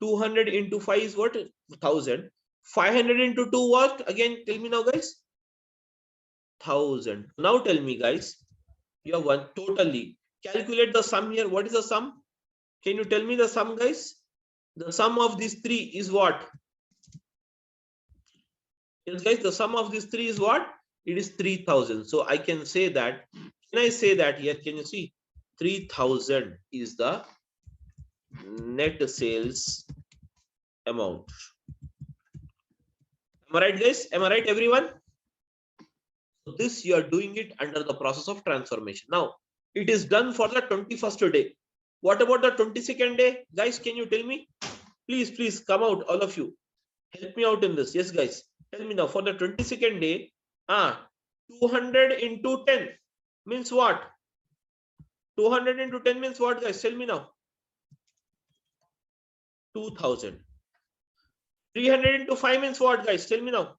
200 into 5 is what? 1000. 500 into 2 what? Again, tell me now, guys. 1000. Now tell me, guys. You have one totally. Calculate the sum here. What is the sum? Can you tell me the sum, guys? The sum of these three is what? Yes, guys, the sum of these three is what? It is 3000. So I can say that. Can I say that here? Can you see? 3000 is the net sales amount. Am I right, guys? Am I right, everyone? So this you are doing it under the process of transformation. Now, it is done for the 21st day. What about the 22nd day? Guys, can you tell me? Please come out, all of you. Help me out in this. Yes, guys. Tell me now, for the 22nd day, 200 into 10 means what? 200 into 10 means what, guys? Tell me now. 2000. 300 into 5 means what, guys? Tell me now.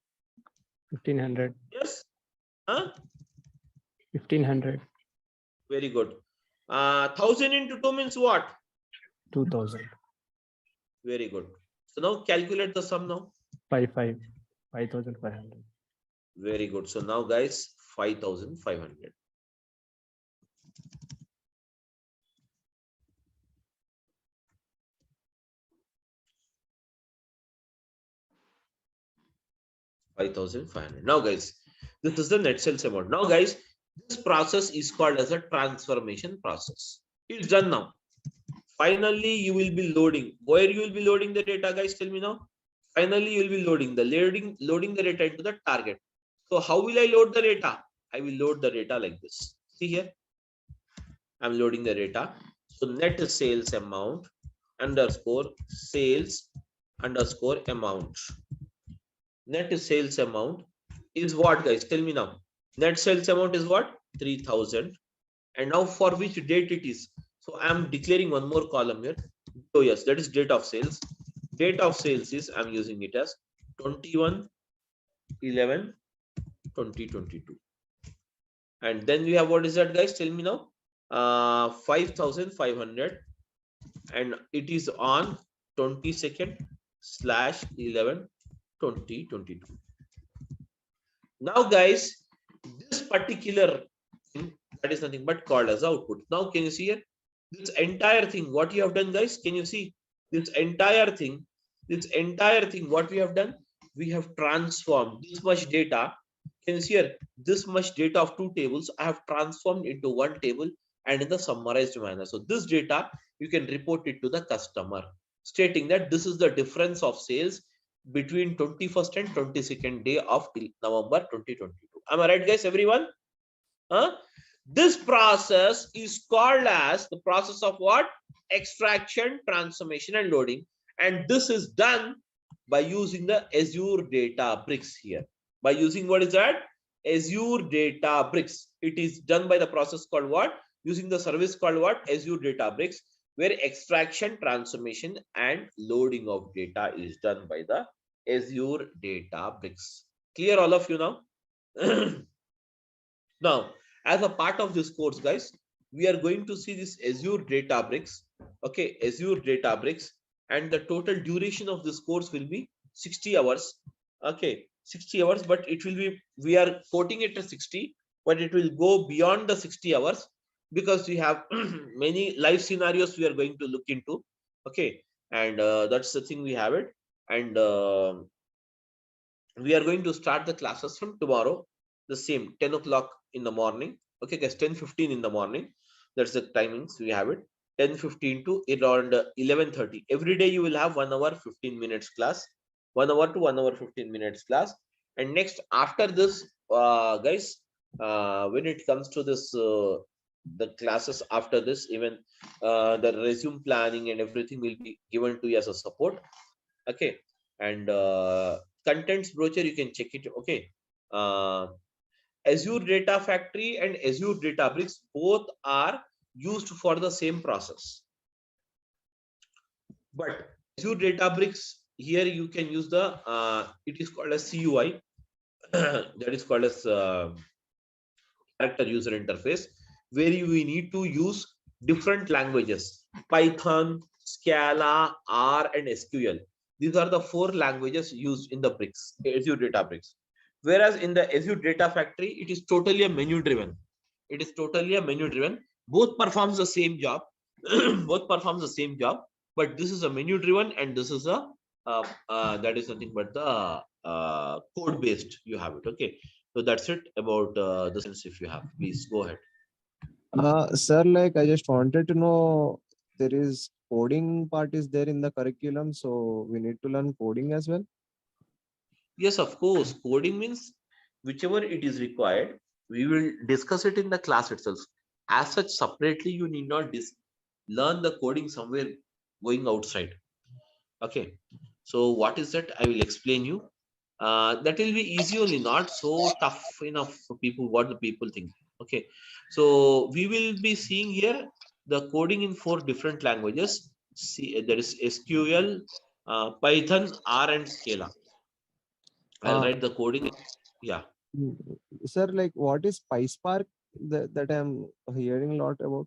1500. Yes? Huh? 1500. Very good. 1000 into 2 means what? 2000. Very good. So now calculate the sum now. 5500. Very good. So now, guys, 5500. Now, guys, this is the net sales amount. Now, guys, this process is called as a transformation process. It's done now. Finally, you will be loading. Where you will be loading the data, guys? Tell me now. Finally, you will be loading the data into the target. So how will I load the data? I will load the data like this. See here. I'm loading the data. So net sales amount underscore sales underscore amount. Net sales amount is what, guys? Tell me now. Net sales amount is what? 3000. And now for which date it is? So I'm declaring one more column here. Oh yes, that is date of sales. Date of sales is, I'm using it as 21/11/2022. And then we have, what is that, guys? Tell me now. 5500, and it is on 22nd/11/2022. Now, guys, this particular thing, that is nothing but called as output. Now, can you see here? This entire thing, what you have done, guys? Can you see this entire thing? What we have done? We have transformed this much data. Can you see here? This much data of two tables I have transformed into one table and in the summarized manner. So this data, you can report it to the customer, stating that this is the difference of sales between 21st and 22nd day of November 2022. Am I right, guys? Everyone? Huh? This process is called as the process of what? Extraction, transformation, and loading. And this is done by using the Azure Databricks here. By using what is that? Azure Databricks. It is done by the process called what? Using the service called what? Azure Databricks, where extraction, transformation, and loading of data is done by the Azure Databricks. Clear, all of you now? Now, as a part of this course, guys, we are going to see this Azure Databricks. Okay, Azure Databricks, and the total duration of this course will be 60 hours. Okay, 60 hours, but it will be, we are quoting it as 60, but it will go beyond the 60 hours because we have many live scenarios we are going to look into. Okay, and that's the thing we have it. And we are going to start the classes from tomorrow, the same 10 o'clock in the morning. Okay, guys, 10:15 in the morning. That's the timings we have it. 10:15 to around 11:30. Every day you will have 1 hour 15 minutes class, 1 hour to 1 hour 15 minutes class. And next, after this, guys, when it comes to this, the classes after this, even the resume planning and everything will be given to you as a support. Okay, and contents brochure, you can check it. Okay, Azure Data Factory and Azure Databricks both are used for the same process, but Azure Databricks, here you can use the it is called as CUI that is called as character user interface, where you need to use different languages: Python, Scala, R, and SQL. These are the 4 languages used in the bricks, Azure Databricks. Whereas in the Azure Data Factory, it is totally a menu driven. It is totally a menu driven. Both performs the same job. Both performs the same job, but this is a menu driven, and this is a that is nothing but the code based. You have it. Okay. So that's it about the sense. If you have, please go ahead. Sir, like I just wanted to know, there is coding part is there in the curriculum, so we need to learn coding as well. Yes, of course. Coding means whichever it is required, we will discuss it in the class itself. As such, separately, you need not learn the coding somewhere going outside. Okay. So what is that? I will explain you. That will be easy only, not so tough enough for people, what the people think. Okay. So we will be seeing here the coding in 4 different languages. See, there is SQL, Python, R, and Scala. I'll write the coding. Yeah. Sir, like what is PySpark that I'm hearing a lot about?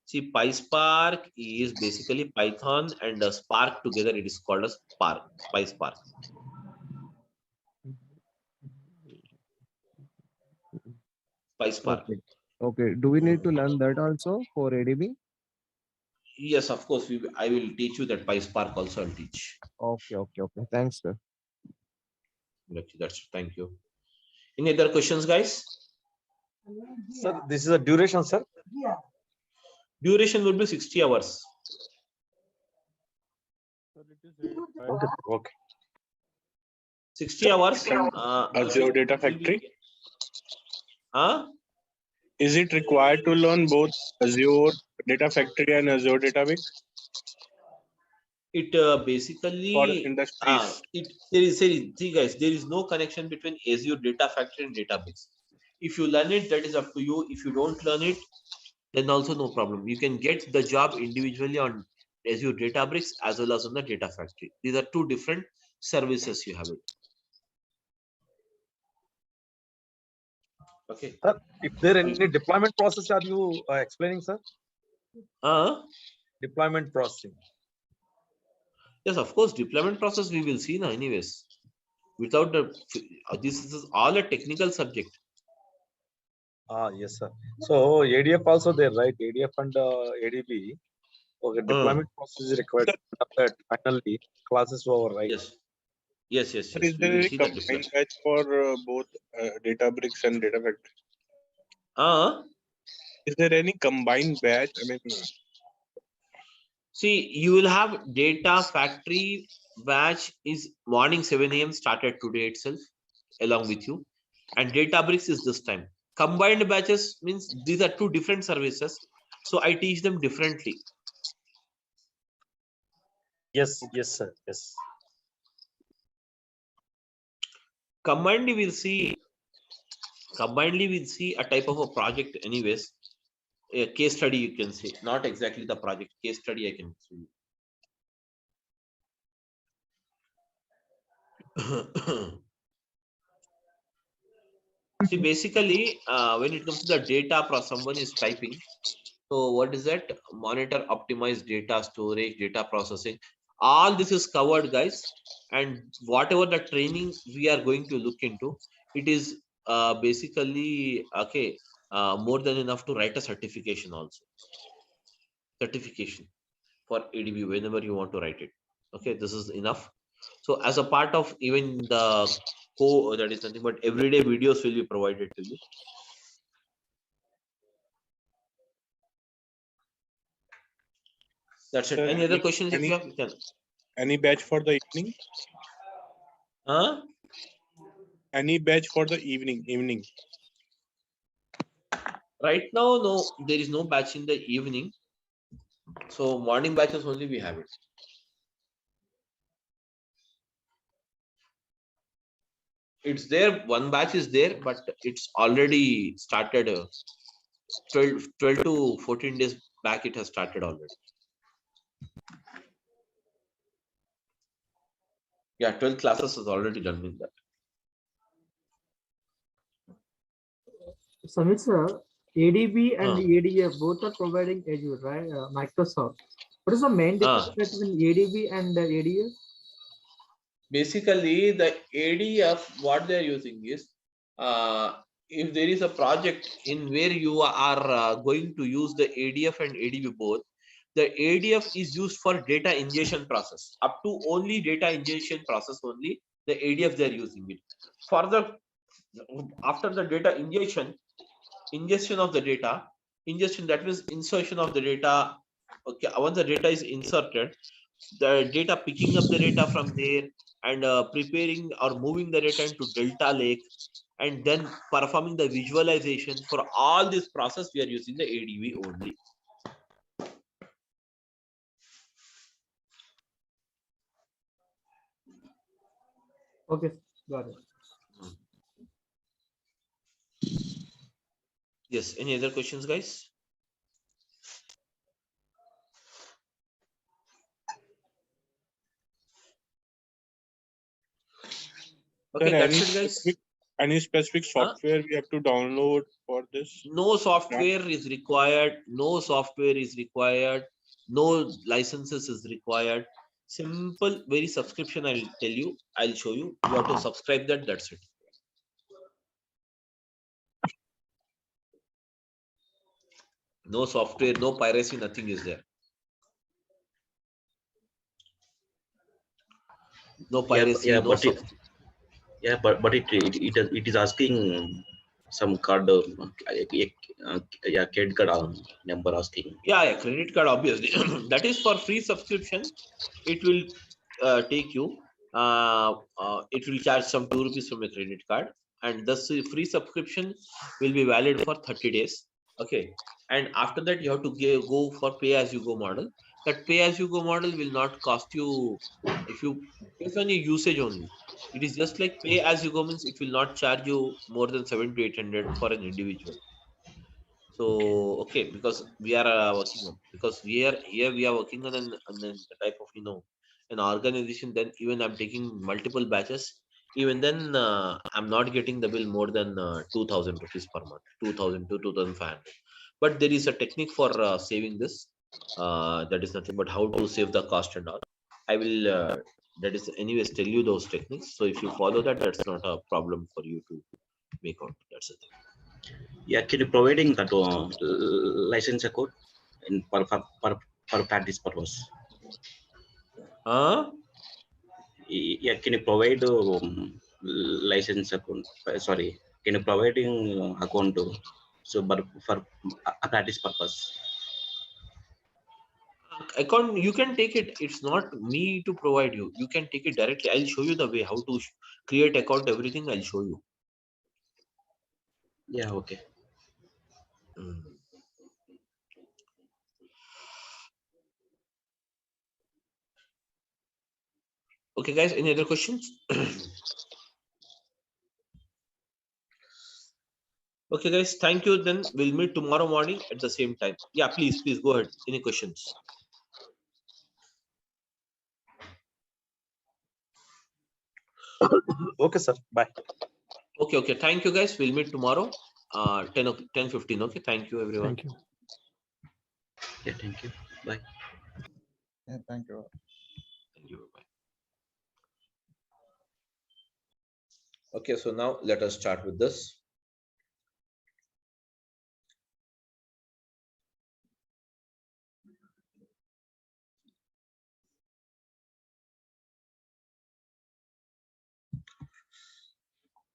See, PySpark is basically Python and Spark together. It is called as Spark, PySpark. PySpark. Okay. Okay. Do we need to learn that also for ADB? Yes, of course. I will teach you that PySpark also. I'll teach. Okay. Okay. Okay. Thanks, sir. That's thank you. Any other questions, guys? Sir, this is a duration, sir. Duration will be 60 hours. Okay. Okay. 60 hours. Azure Data Factory. Huh? Is it required to learn both Azure Data Factory and Azure Databricks It for basically industries? see guys, there is no connection between Azure Data Factory and Databricks. If you learn it, that is up to you. If you don't learn it, then also no problem. You can get the job individually on Azure Databricks as well as on the Data Factory. These are 2 different services you have it. Okay. Sir, is there any deployment process are you explaining, sir? Deployment processing. Yes, of course, deployment process we will see now anyways. Without the, this is all a technical subject. Yes, sir. So ADF also there, right? ADF and ADB. Okay, deployment process is required. Finally, classes over, right? Yes. Yes. Sir, We is there will any see that combined difference. batch for both Databricks and Data Factory? Is there any combined batch? I mean, See, you will have data factory batch is morning 7 a.m. started today itself along with you. And Databricks is this time. Combined batches means these are two different services. So I teach them differently. Yes, yes, sir. Yes. Combinedly we'll see a type of a project anyways. A case study you can say, not exactly the project, case study I can see. See, basically, when it comes to the data, someone is typing. So what is that? Monitor, optimize data storage, data processing. All this is covered, guys. And whatever the training we are going to look into, it is basically okay. More than enough to write a certification also. Certification for ADB whenever you want to write it. Okay, this is enough. So as a part of even the that is nothing but everyday videos will be provided to you. That's it. Sir, Any other questions if you have? You can. any batch for the evening? Huh? Any batch for the evening? Right now, no, there is no batch in the evening. So morning batches only we have it. It's there, one batch is there, but it's already started 12 to 14 days back, it has started already. Yeah, 12 classes is already done with that. Samit sir, ADB and ADF both are providing Azure, right? Microsoft. What is the main difference between ADB and ADF? Basically, the ADF, what they're using is, if there is a project in where you are going to use the ADF and ADB both, the ADF is used for data ingestion process. Up to only data ingestion process only, the ADF they're using it. Further, after the data ingestion of the data, ingestion, that means insertion of the data. Okay, once the data is inserted, the data picking up the data from there and preparing or moving the data into Delta Lake and then performing the visualization. For all this process, we are using the ADB only. Okay, got it. Yes, any other questions, guys? Okay, Sir, that's it, guys. Any specific software we have to download for this? No software is required. No software is required. No licenses is required. Simple, very subscription. I'll tell you. I'll show you. You have to subscribe that. That's it. No software, no piracy, nothing is there. No piracy, yeah, no but it is asking some card, yeah, credit card number asking. Yeah, credit card, obviously. That is for free subscription. It will take you. It will charge some 2 rupees from a credit card, and the free subscription will be valid for 30 days. Okay, and after that you have to go for pay as you go model. That pay as you go model will not cost you if you based on your usage only. It is just like pay as you go means it will not charge you more than 700 to 800 for an individual. So okay, because we are working on, because we are here, we are working on an type of an organization. Then even I'm taking multiple batches. Even then, I'm not getting the bill more than 2,000 rupees per month, 2,000 to 2,500. But there is a technique for saving this. That is nothing but how to save the cost and all. I will that is anyways tell you those techniques. So if you follow that, that's not a problem for you to make out. That's the thing. Yeah, can you providing that license code in for practice purpose? Yeah, can you provide license account? Sorry, can you providing account so but for a practice purpose? Account, you can take it. It's not me to provide you. You can take it directly. I'll show you the way how to create account, everything. I'll show you. Yeah, okay. Okay, guys, any other questions? Okay, guys, thank you. Then we'll meet tomorrow morning at the same time. Yeah, please go ahead. Any questions? Okay, sir. Bye. Okay. Thank you, guys. We'll meet tomorrow. 10:15. Okay. Thank you, everyone. Thank you. Yeah, thank you. Bye. Yeah, thank you. Thank you. Bye. Okay, so now let us start with this.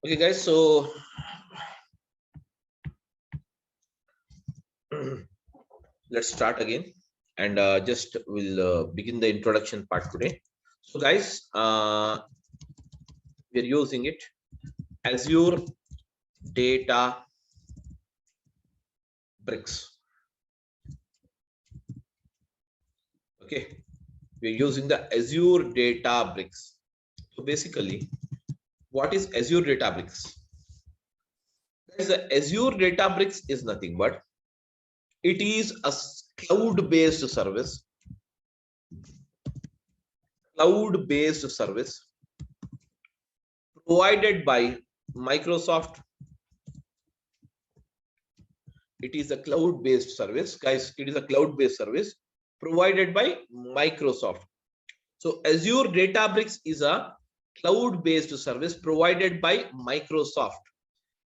Okay, guys, so let's start again, and just we'll begin the introduction part today. So, guys, we're using it Azure Databricks. Okay, we're using the Azure Databricks. So basically, what is Azure Databricks? The Azure Databricks is nothing but it is a cloud-based service. Cloud-based service provided by Microsoft. It is a cloud-based service, guys. It is a cloud-based service provided by Microsoft. So Azure Databricks is a cloud-based service provided by Microsoft.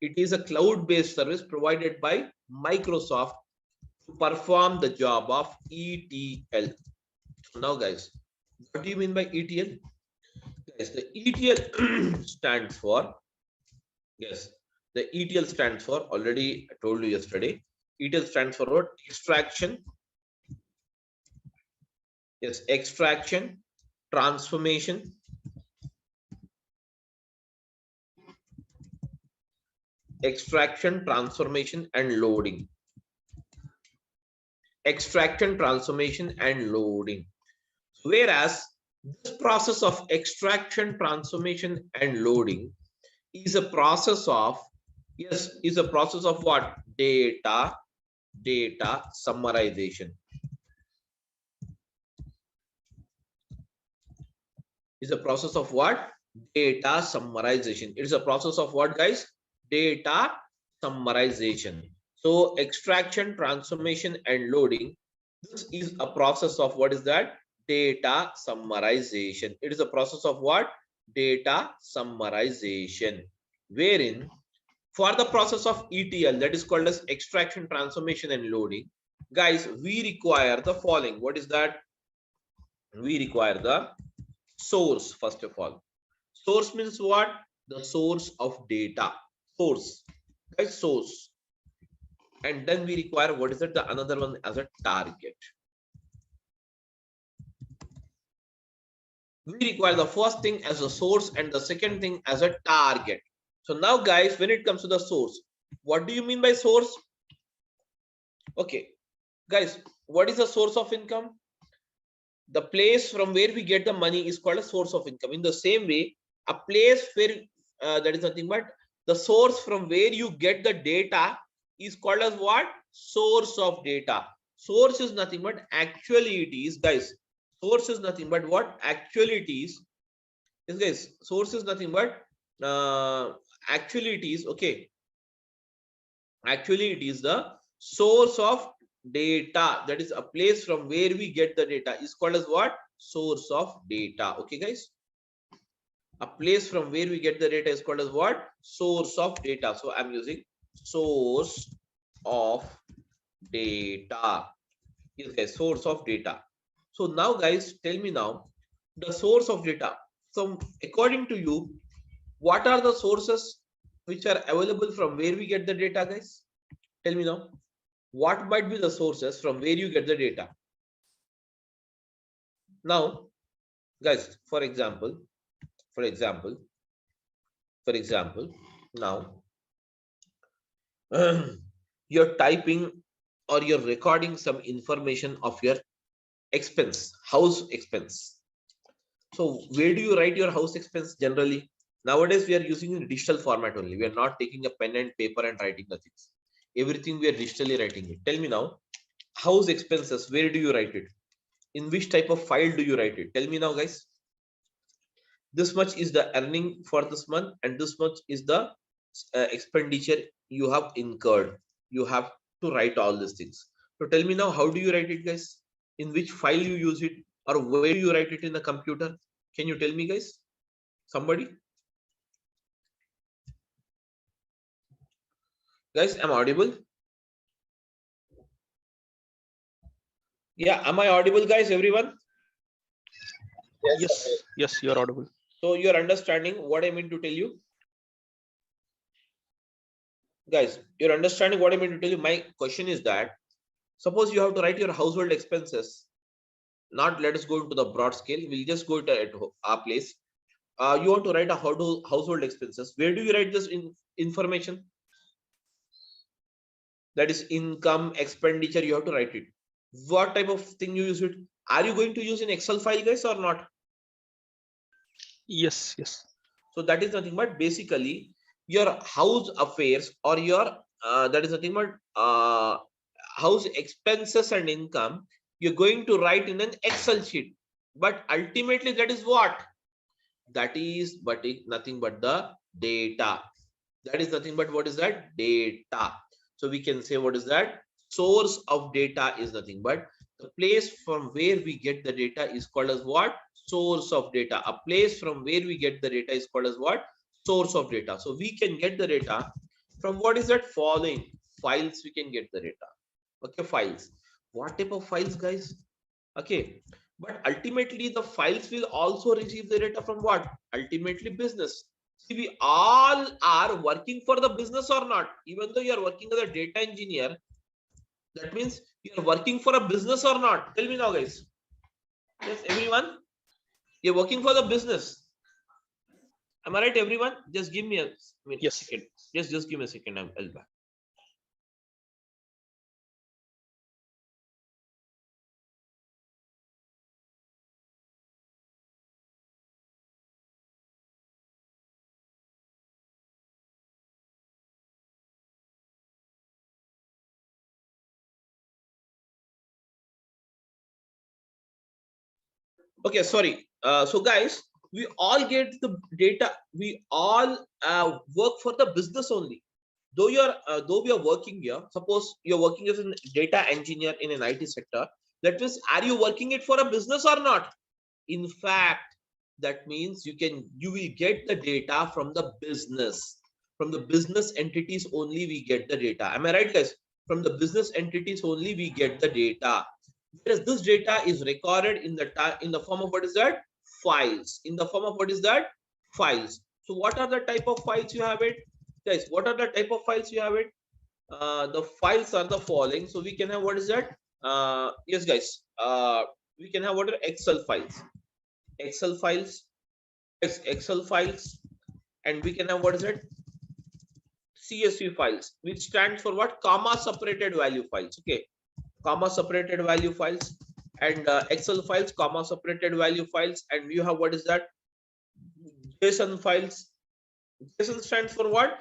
It is a cloud-based service provided by Microsoft to perform the job of ETL. So now, guys, what do you mean by ETL? Guys, the ETL stands for, yes, the ETL stands for, already I told you yesterday, ETL stands for what? Extraction. Yes, extraction, transformation, extraction, transformation, and loading. Extraction, transformation, and loading. Whereas this process of extraction, transformation, and loading is a process of, yes, is a process of what? Data summarization. Is a process of what? Data summarization. It is a process of what, guys? Data summarization. So extraction, transformation, and loading, this is a process of what is that? Data summarization. It is a process of what? Data summarization, wherein for the process of ETL, that is called as extraction, transformation, and loading, guys, we require the following. What is that? We require the source. First of all, source means what? The source of data. Source, guys, source. And then we require, what is it? The another one as a target. We require the first thing as a source and the second thing as a target. So now, guys, when it comes to the source, what do you mean by source? Okay, guys, what is the source of income? The place from where we get the money is called a source of income. In the same way, a place where that is nothing but the source from where you get the data is called as what? Source of data. Source is nothing but actually it is, guys. Source is nothing but what? Actually it is. Yes, guys. Source is nothing but actually it is. Okay. Actually, it is the source of data. That is a place from where we get the data is called as what? Source of data. Okay, guys. A place from where we get the data is called as what? Source of data. So I'm using source of data. Yes, guys, source of data. So now, guys, tell me now the source of data. So according to you, what are the sources which are available from where we get the data, guys? Tell me now, what might be the sources from where you get the data? Now, guys, for example, now you're typing or you're recording some information of your expense, house expense. So where do you write your house expense generally? Nowadays, we are using in digital format only. We are not taking a pen and paper and writing the things. Everything we are digitally writing it. Tell me now, house expenses, where do you write it? In which type of file do you write it? Tell me now, guys. This much is the earning for this month, and this much is the expenditure you have incurred. You have to write all these things. So tell me now, how do you write it, guys? In which file you use it, or where do you write it in the computer? Can you tell me, guys? Somebody? Guys, am I audible? Yeah, am I audible, guys? Everyone? Yes, you are audible. So you're understanding what I mean to tell you? Guys, you're understanding what I mean to tell you? My question is that, suppose you have to write your household expenses. Not let us go into the broad scale. We'll just go to at our place. You want to write a household expenses. Where do you write this information? That is income, expenditure. You have to write it. What type of thing you use it? Are you going to use in Excel file, guys, or not? Yes. So that is nothing but basically your house affairs, or your that is nothing but house expenses and income. You're going to write in an Excel sheet, but ultimately that is what? That is nothing but the data. That is nothing but what is that? Data. So we can say, what is that? Source of data is nothing but the place from where we get the data is called as what? Source of data. A place from where we get the data is called as what? Source of data. So we can get the data from what is that? Following files. We can get the data. Okay, files. What type of files, guys? Okay, but ultimately the files will also receive the data from what? Ultimately business. See, we all are working for the business or not? Even though you are working as a data engineer, that means you are working for a business or not? Tell me now, guys. Yes, everyone, you're working for the business. Am I right, everyone? Just give me a minute. Yes. Second. Just give me a second. I'll back. Okay, sorry. So guys, we all get the data. We all work for the business only. Though though we are working here, suppose you're working as a data engineer in an IT sector, that means, are you working it for a business or not? In fact, that means you will get the data from the business. From the business entities only we get the data. Am I right, guys? From the business entities only we get the data. Whereas this data is recorded in the form of what is that? Files. In the form of what is that? Files. So what are the type of files you have it? Guys, what are the type of files you have it? The files are the following. So we can have, what is that? Yes, guys. We can have what are Excel files. Excel files. Excel files. And we can have, what is it? CSV files, which stands for what? Comma separated value files. Okay. Comma separated value files. And Excel files, comma separated value files. And you have, what is that? JSON files. JSON stands for what?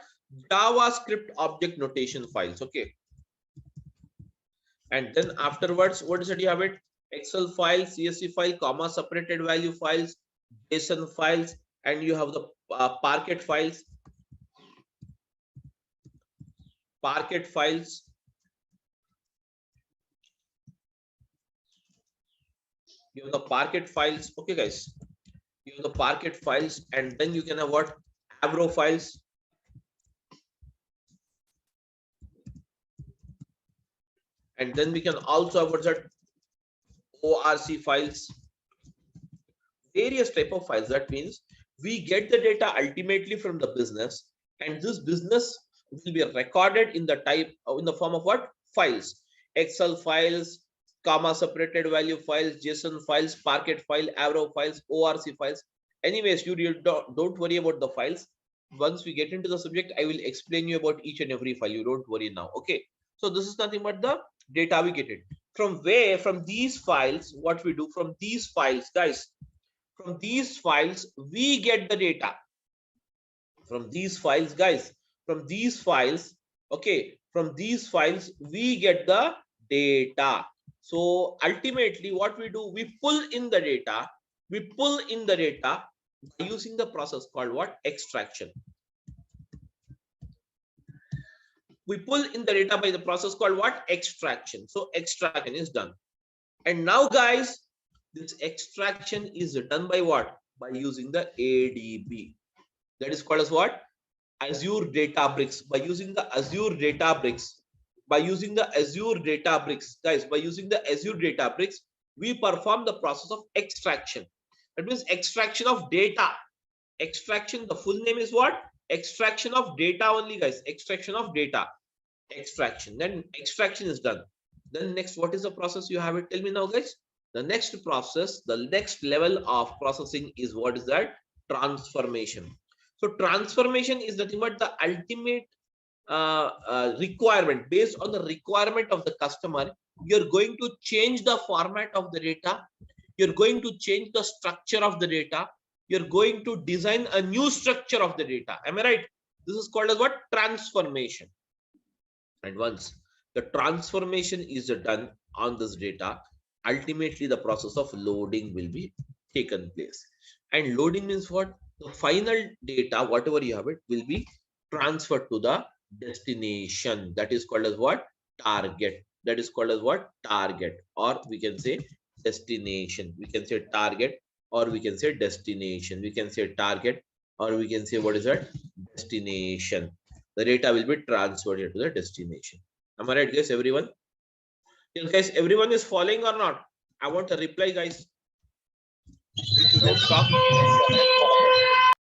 JavaScript object notation files. Okay. And then afterwards, what is it? You have it? Excel file, CSV file, comma separated value files, JSON files, and you have the Parquet files. Parquet files. You have the Parquet files. Okay, guys. You have the Parquet files, and then you can have what? Avro files. And then we can also have what's that? ORC files. Various type of files. That means we get the data ultimately from the business, and this business will be recorded in the form of what? Files. Excel files, comma separated value files, JSON files, Parquet file, Avro files, ORC files. Anyways, you don't worry about the files. Once we get into the subject, I will explain you about each and every file. You don't worry now. Okay. So this is nothing but the data we get it. From where? From these files, what we do from these files, guys. From these files, we get the data. From these files, guys. From these files, okay. From these files, we get the data. So ultimately, what we do, we pull in the data. We pull in the data by using the process called what? Extraction. We pull in the data by the process called what? Extraction. So extraction is done. And now, guys, this extraction is done by what? By using the ADB. That is called as what? Azure Databricks. By using the Azure Databricks. By using the Azure Databricks, guys, by using the Azure Databricks, we perform the process of extraction. That means extraction of data. Extraction, the full name is what? Extraction of data only, guys. Extraction of data. Extraction. Then extraction is done. Then next, what is the process you have it? Tell me now, guys. The next process, the next level of processing is what is that? Transformation. So transformation is nothing but the ultimate requirement. Based on the requirement of the customer, you're going to change the format of the data. You're going to change the structure of the data. You're going to design a new structure of the data. Am I right? This is called as what? Transformation. And once the transformation is done on this data, ultimately the process of loading will be taken place. And loading means what? The final data, whatever you have it, will be transferred to the destination. That is called as what? Target. That is called as what? Target. Or we can say destination. We can say target, or we can say destination. We can say target, or we can say what is that? Destination. The data will be transferred to the destination. Am I right, guys? Everyone? Yes, guys, everyone is following or not? I want a reply, guys. If you don't talk,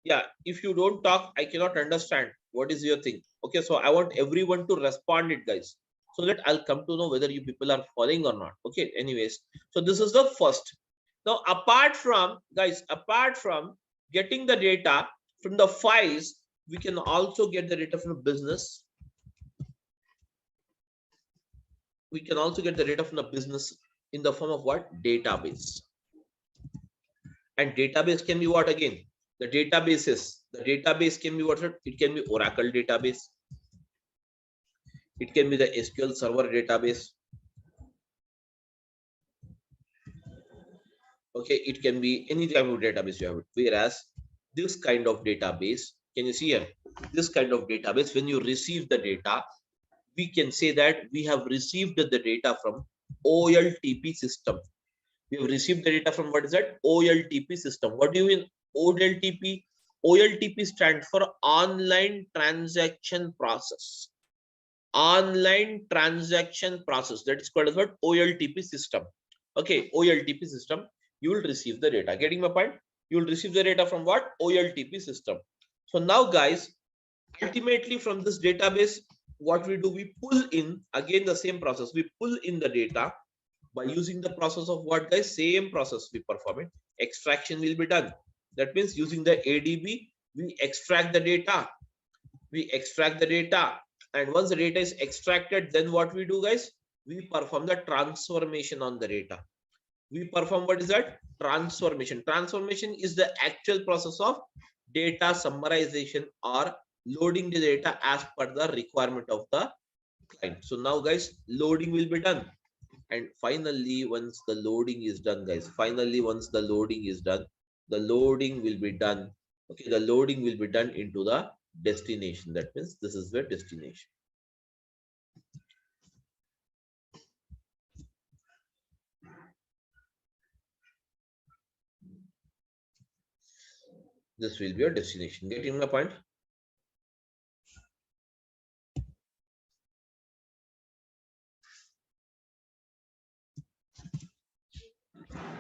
yeah, if you don't talk, I cannot understand what is your thing. Okay, so I want everyone to respond it, guys, so that I'll come to know whether you people are following or not. Okay, anyways, so this is the first. Now, apart from, guys, apart from getting the data from the files, we can also get the data from the business. We can also get the data from the business in the form of what? Database. And database can be what again? The database can be what? It can be Oracle database. It can be the SQL Server database. Okay, it can be any type of database you have. Whereas this kind of database, can you see here? This kind of database, when you receive the data, we can say that we have received the data from OLTP system. We have received the data from what is that? OLTP system. What do you mean OLTP? OLTP stands for online transaction process. Online transaction process. That is called as what? OLTP system. Okay, OLTP system. You will receive the data. Getting my point? You will receive the data from what? OLTP system. So now, guys, ultimately from this database, what we do, we pull in again the same process. We pull in the data by using the process of what, guys? Same process we perform it. Extraction will be done. That means using the ADB, we extract the data. We extract the data. And once the data is extracted, then what we do, guys? We perform the transformation on the data. We perform what is that? Transformation. Transformation is the actual process of data summarization or loading the data as per the requirement of the client. So now, guys, loading will be done. And finally, once the loading is done, guys, once the loading is done, the loading will be done. Okay, the loading will be done into the destination. That means this is the destination. This will be your destination. Getting my point?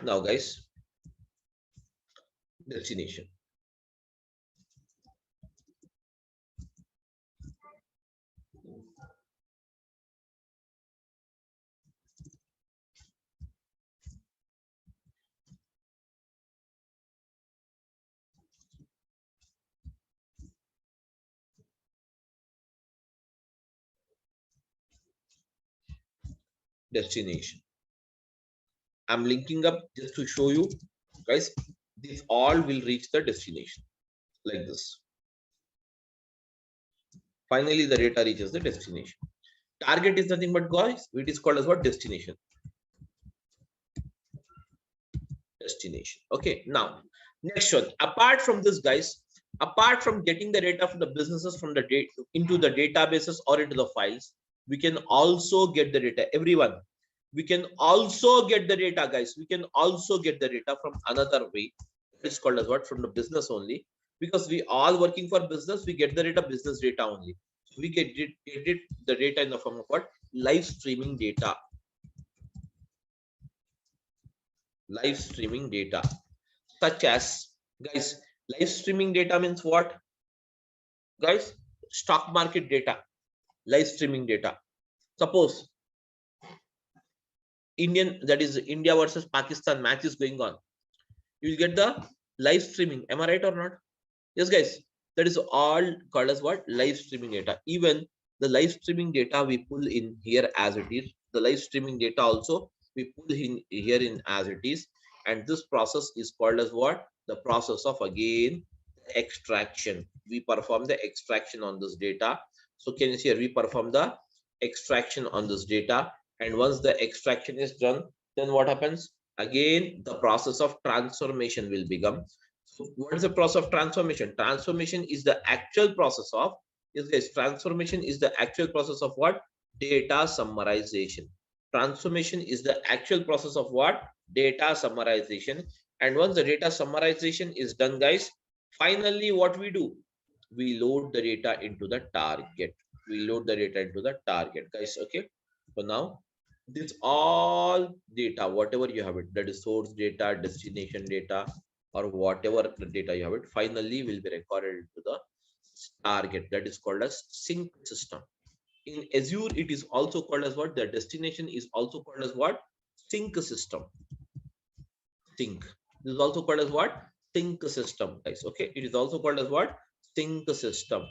Now, guys, destination. destination. I'm linking up just to show you guys, these all will reach the destination like this. Finally, the data reaches the destination. Target is nothing but, guys, it is called as what? Destination. Destination. Okay, now next one. Apart from this, guys, apart from getting the data from the businesses from the data into the databases or into the files, we can also get the data. Everyone, we can also get the data, guys. We can also get the data from another way. It's called as what? From the business only. Because we all working for business, we get the data, business data only. So we get the data in the form of what? Live streaming data. Live streaming data. Such as, guys, live streaming data means what? Guys, stock market data. Live streaming data. Suppose that is India versus Pakistan match is going on. You will get the live streaming. Am I right or not? Yes, guys. That is all called as what? Live streaming data. Even the live streaming data we pull in here as it is. The live streaming data also we pull in here in as it is. And this process is called as what? The process of, again, extraction. We perform the extraction on this data. So can you see here, we perform the extraction on this data. And once the extraction is done, then what happens? Again, the process of transformation will become. So what is the process of transformation? Transformation is the actual process of, yes guys, transformation is the actual process of what? Data summarization. Transformation is the actual process of what? Data summarization. And once the data summarization is done, guys, finally what we do? We load the data into the target. We load the data into the target, guys. Okay. So now this all data, whatever you have it, that is source data, destination data, or whatever the data you have it, finally will be recorded into the target. That is called as sync system. In Azure, it is also called as what? The destination is also called as what? Sync system. Sync. This is also called as what? Sync system, guys. Okay. It is also called as what? Sync system.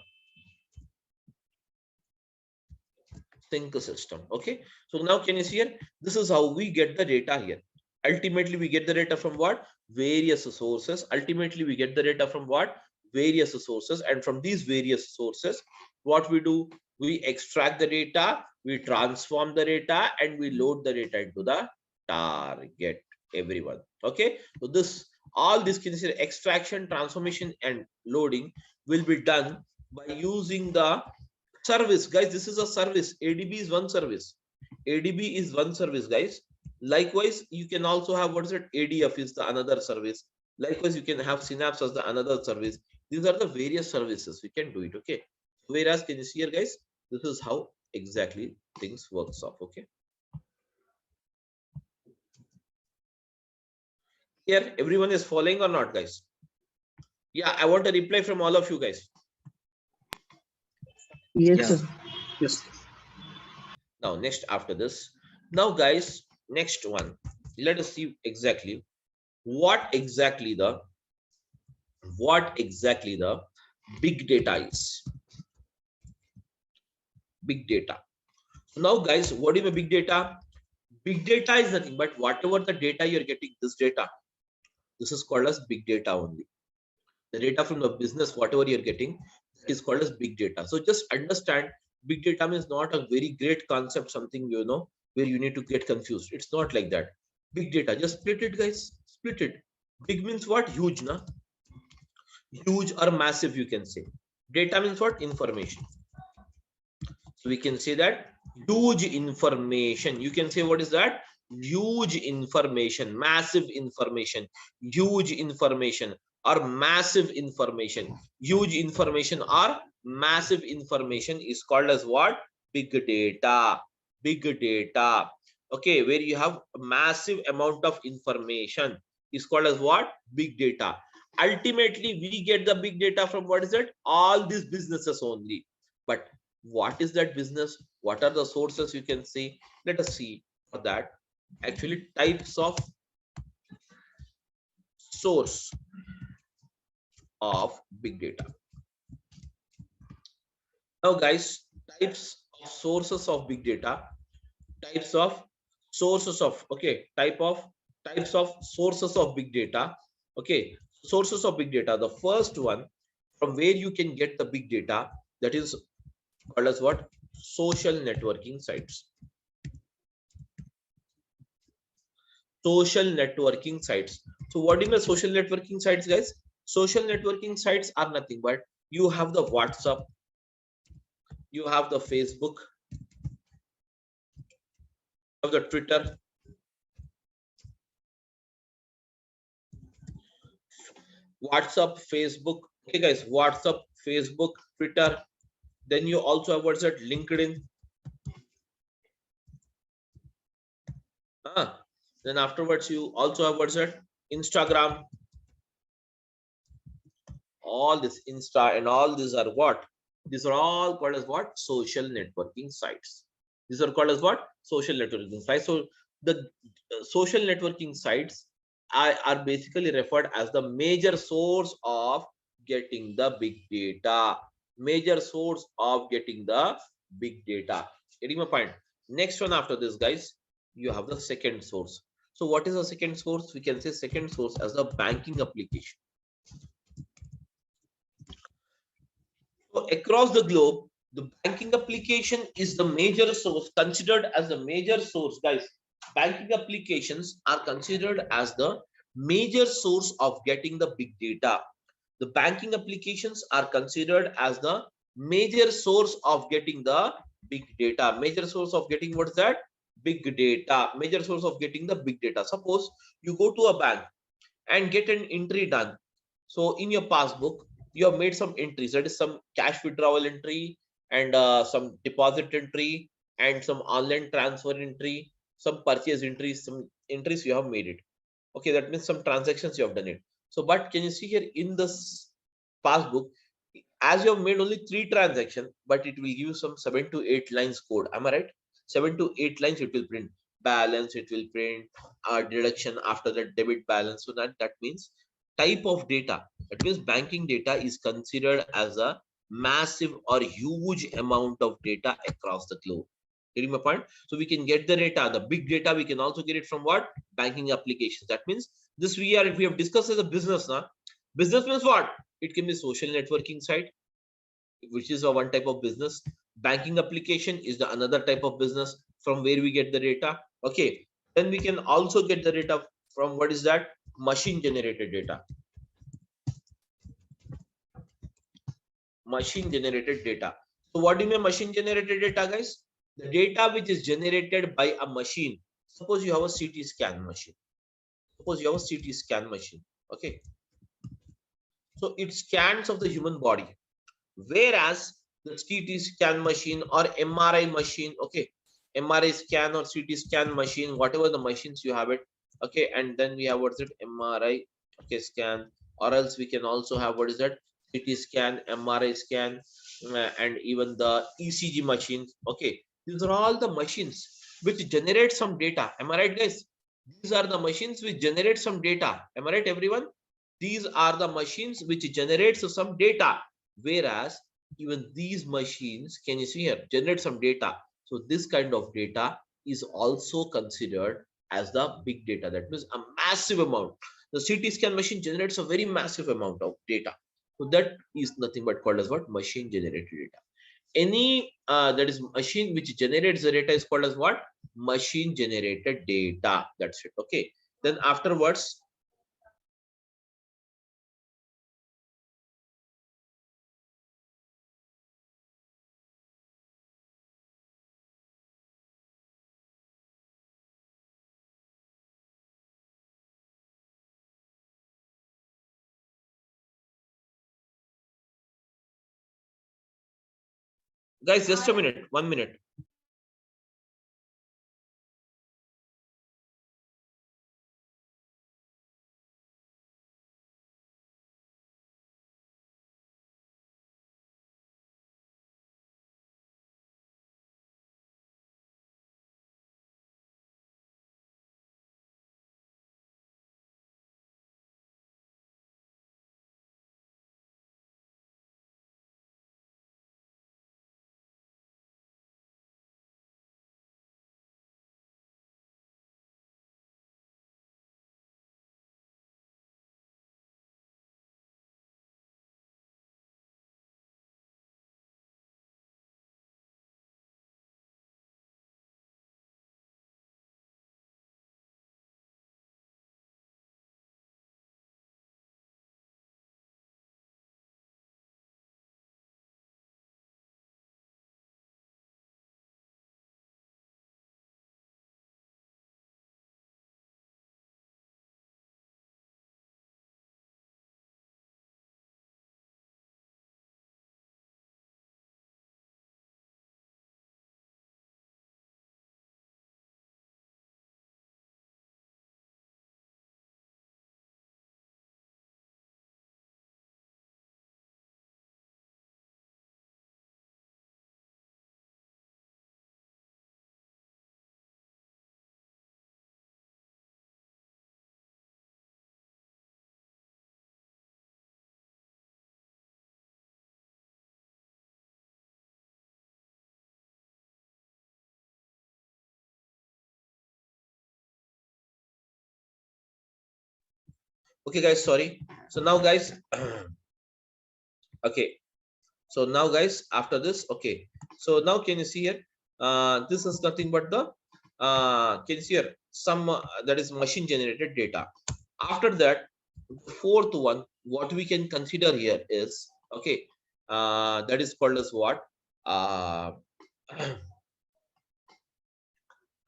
Sync system. Okay. So now can you see here? This is how we get the data here. Ultimately, we get the data from what? Various sources. Ultimately, we get the data from what? Various sources. And from these various sources, what we do? We extract the data, we transform the data, and we load the data into the target. Everyone. Okay. So this, all this can see extraction, transformation, and loading will be done by using the service. Guys, this is a service. ADB is one service. ADB is one service, guys. Likewise, you can also have, what is it? ADF is the another service. Likewise, you can have Synapse as the another service. These are the various services. We can do it. Okay. Whereas, can you see here, guys? This is how exactly things works off. Okay. Here, everyone is following or not, guys? Yeah, I want a reply from all of you guys. Yes, sir. Yes. Now, next after this, now guys, next one, let us see exactly what exactly the big data is. Big data. Now, guys, what is a big data? Big data is nothing but whatever the data you're getting, this data, this is called as big data only. The data from the business, whatever you're getting, is called as big data. So just understand, big data means not a very great concept, something, you know, where you need to get confused. It's not like that. Big data, just split it, guys. Split it. Big means what? Huge, na? Huge or massive, you can say. Data means what? Information. So we can say that huge information. You can say, what is that? Huge information, massive information, huge information, or massive information. Huge information or massive information is called as what? Big data. Big data. Okay, where you have a massive amount of information is called as what? Big data. Ultimately, we get the big data from, what is it? All these businesses only. But what is that business? What are the sources you can see? Let us see for that. Actually, types of source of big data. Now, guys, types of sources of big data. Types of sources of, okay, types of sources of big data. Okay, sources of big data. The first one from where you can get the big data, that is called as what? Social networking sites. Social networking sites. So what is the social networking sites, guys? Social networking sites are nothing but you have the WhatsApp, you have the Facebook, you have the Twitter, WhatsApp, Facebook. Okay, guys, WhatsApp, Facebook, Twitter. Then you also have what's that? LinkedIn. Then afterwards, you also have what's that? Instagram. All this Insta and all these are what? These are all called as what? Social networking sites. These are called as what? Social networking sites. So the social networking sites are basically referred as the major source of getting the big data. Major source of getting the big data. Getting my point? Next one after this, guys, you have the second source. So what is the second source? We can say second source as the banking application. So across the globe, the banking application is the major source, considered as the major source, guys. Banking applications are considered as the major source of getting the big data. The banking applications are considered as the major source of getting the big data. Major source of getting what's that? Big data. Major source of getting the big data. Suppose you go to a bank and get an entry done. So in your passbook, you have made some entries. That is some cash withdrawal entry and some deposit entry and some online transfer entry, some purchase entries, some entries you have made it. Okay, that means some transactions you have done it. So, but can you see here in this passbook, as you have made only 3 transactions, but it will give you some 7 to 8 lines code. Am I right? 7 to 8 lines it will print. Balance, it will print deduction after the debit balance. So that means type of data. That means banking data is considered as a massive or huge amount of data across the globe. Getting my point? So we can get the data, the big data. We can also get it from what? Banking applications. That means this we have discussed as a business now. Business means what? It can be social networking site, which is a one type of business. Banking application is the another type of business from where we get the data. Okay, then we can also get the data from what is that? Machine generated data. Machine generated data. So what do you mean machine generated data, guys? The data which is generated by a machine. Suppose you have a CT scan machine. Suppose you have a CT scan machine. Okay, so it scans of the human body, whereas the CT scan machine or MRI machine, okay, MRI scan or CT scan machine, whatever the machines you have it, okay, and then we have what's it? MRI, okay, scan, or else we can also have what is that? CT scan, MRI scan, and even the ECG machines. Okay, these are all the machines which generate some data. Am I right, guys? These are the machines which generate some data. Am I right, everyone? These are the machines which generate some data, whereas even these machines, can you see here, generate some data. So this kind of data is also considered as the big data. That means a massive amount. The CT scan machine generates a very massive amount of data. So that is nothing but called as what? Machine generated data. Any that is machine which generates the data is called as what? Machine generated data. That's it. Okay, then afterwards guys, just a minute, 1 minute. Okay, guys, sorry. So now, guys, okay. So now, guys, after this, okay. So now, can you see here? This is nothing but the can you see here some that is machine generated data. After that, the fourth one, what we can consider here is okay. That is called as what?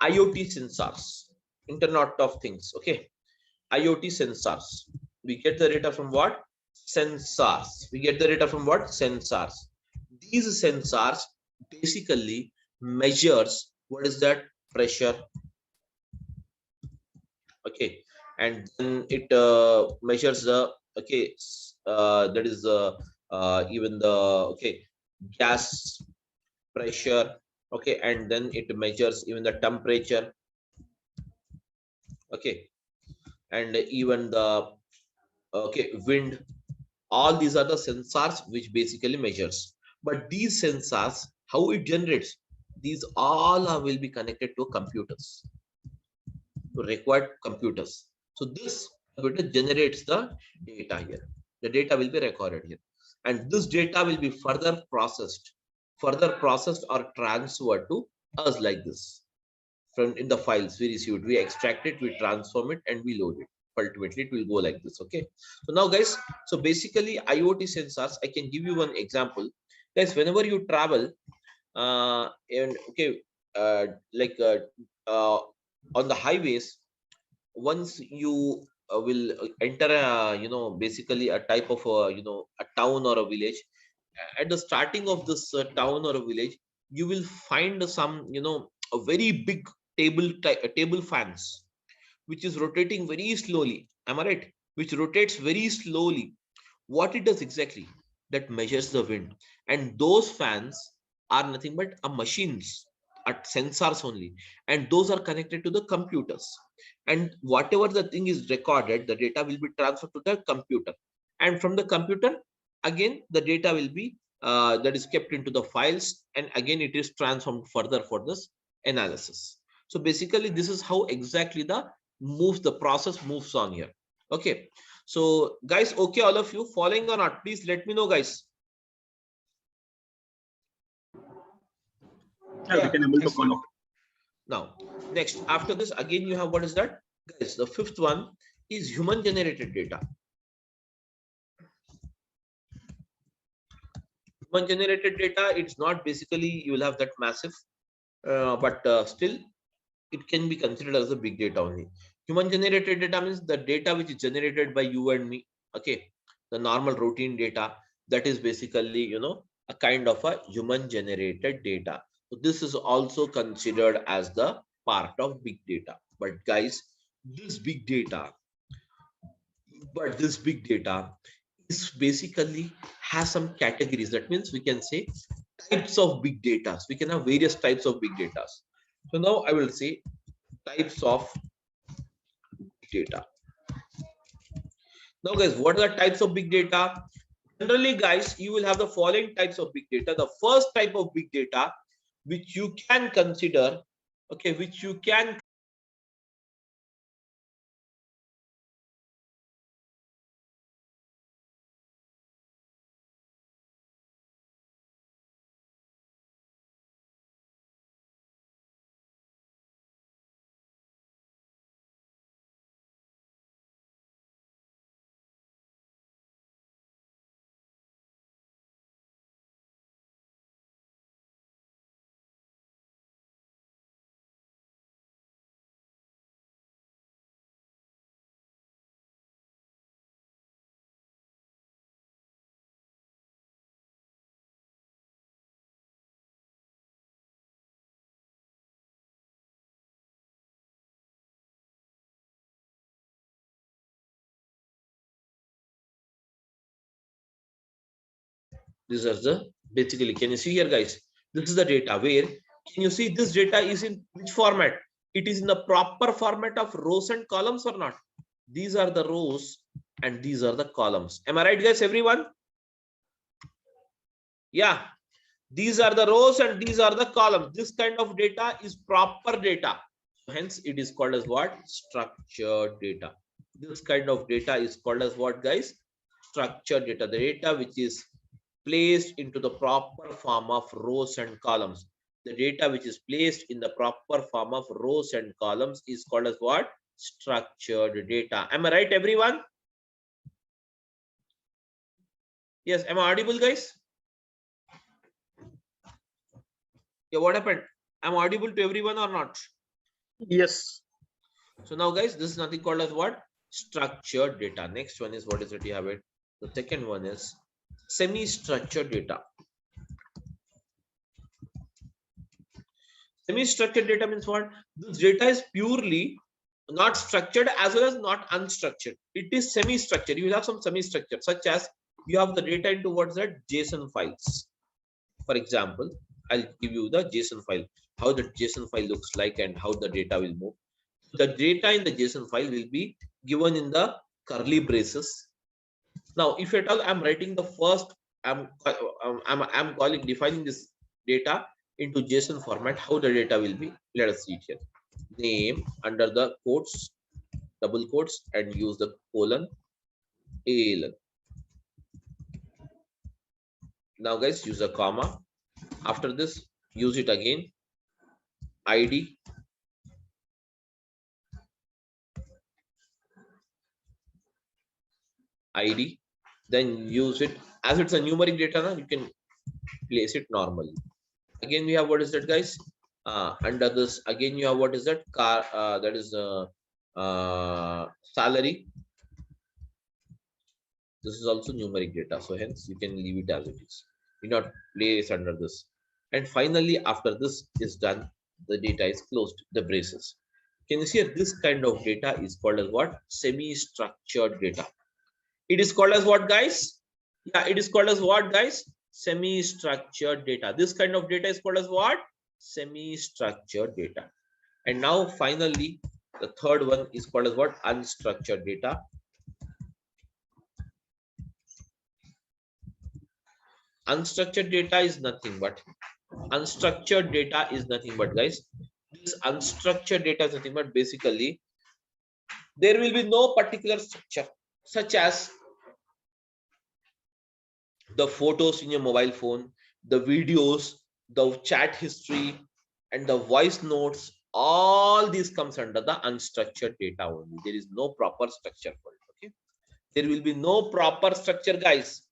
IoT sensors, Internet of Things. Okay, IoT sensors. We get the data from what? Sensors. We get the data from what? Sensors. These sensors basically measures what is that? Pressure. Okay, and then it measures the okay that is even the okay gas pressure. Okay, and then it measures even the temperature. Okay, and even the okay wind. All these are the sensors which basically measures. But these sensors, how it generates, these all will be connected to computers, to required computers. So this computer generates the data here. The data will be recorded here, and this data will be further processed or transferred to us like this. From in the files we received, we extract it, we transform it, and we load it. Ultimately it will go like this. Okay, so now, guys, so basically IoT sensors, I can give you one example. Guys, whenever you travel and okay like on the highways, once you will enter a basically a type of a town or a village. At the starting of this town or a village, you will find some a very big table fans which is rotating very slowly. Am I right? Which rotates very slowly. What it does exactly? That measures the wind, and those fans are nothing but a machines at sensors only, and those are connected to the computers. And whatever the thing is recorded, the data will be transferred to the computer, and from the computer again the data will be that is kept into the files, and again it is transformed further for this analysis. So basically this is how exactly the process moves on here. Okay, so guys, okay, all of you following or not, please let me know, guys. Yeah, we can able to follow. Now, next, after this, again, you have what is that? Guys, the fifth one is human generated data. Human generated data, it's not basically you will have that massive, but still it can be considered as a big data only. Human generated data means the data which is generated by you and me. Okay, the normal routine data, that is basically a kind of a human generated data. So this is also considered as the part of big data. But guys, this big data is basically has some categories. That means we can say types of big data. We can have various types of big data. So now I will say types of data. Now, guys, what are the types of big data? Generally, guys, you will have the following types of big data. The first type of big data, which you can consider, okay, which you can these are the basically, can you see here, guys? This is the data where can you see this data is in which format? It is in the proper format of rows and columns or not? These are the rows and these are the columns. Am I right, guys? Everyone? Yeah, these are the rows and these are the columns. This kind of data is proper data. Hence, it is called as what? Structured data. This kind of data is called as what, guys? Structured data. The data which is placed into the proper form of rows and columns. The data which is placed in the proper form of rows and columns is called as what? Structured data. Am I right, everyone? Yes, am I audible, guys? Yeah, what happened? Am I audible to everyone or not? Yes. So now, guys, this is nothing called as what? Structured data. Next one is what is it? You have it. The second one is semi-structured data. Semi-structured data means what? This data is purely not structured as well as not unstructured. It is semi-structured. You will have some semi-structured, such as you have the data into what's that? JSON files. For example, I'll give you the JSON file, how the JSON file looks like and how the data will move. The data in the JSON file will be given in the curly braces. Now, if at all I'm writing the first, I'm defining this data into JSON format, how the data will be. Let us see it here. Name under the quotes, double quotes, and use the colon, ALN. Now, guys, use a comma. After this, use it again. ID. ID. Then use it as it's a numeric data. Now you can place it normally. Again, we have what is that, guys? Under this, again, you have what is that? Car. That is salary. This is also numeric data, so hence you can leave it as it is. Do not place under this. And finally, after this is done, the data is closed, the braces. Can you see here? This kind of data is called as what? Semi-structured data. It is called as what, guys? Yeah, it is called as what, guys? Semi-structured data. This kind of data is called as what? Semi-structured data. And now finally, the third one is called as what? Unstructured data. Unstructured data is nothing but guys, this unstructured data is nothing but basically there will be no particular structure, such as the photos in your mobile phone, the videos, the chat history, and the voice notes. All these comes under the unstructured data only. There is no proper structure for it. Okay, there will be no proper structure, guys.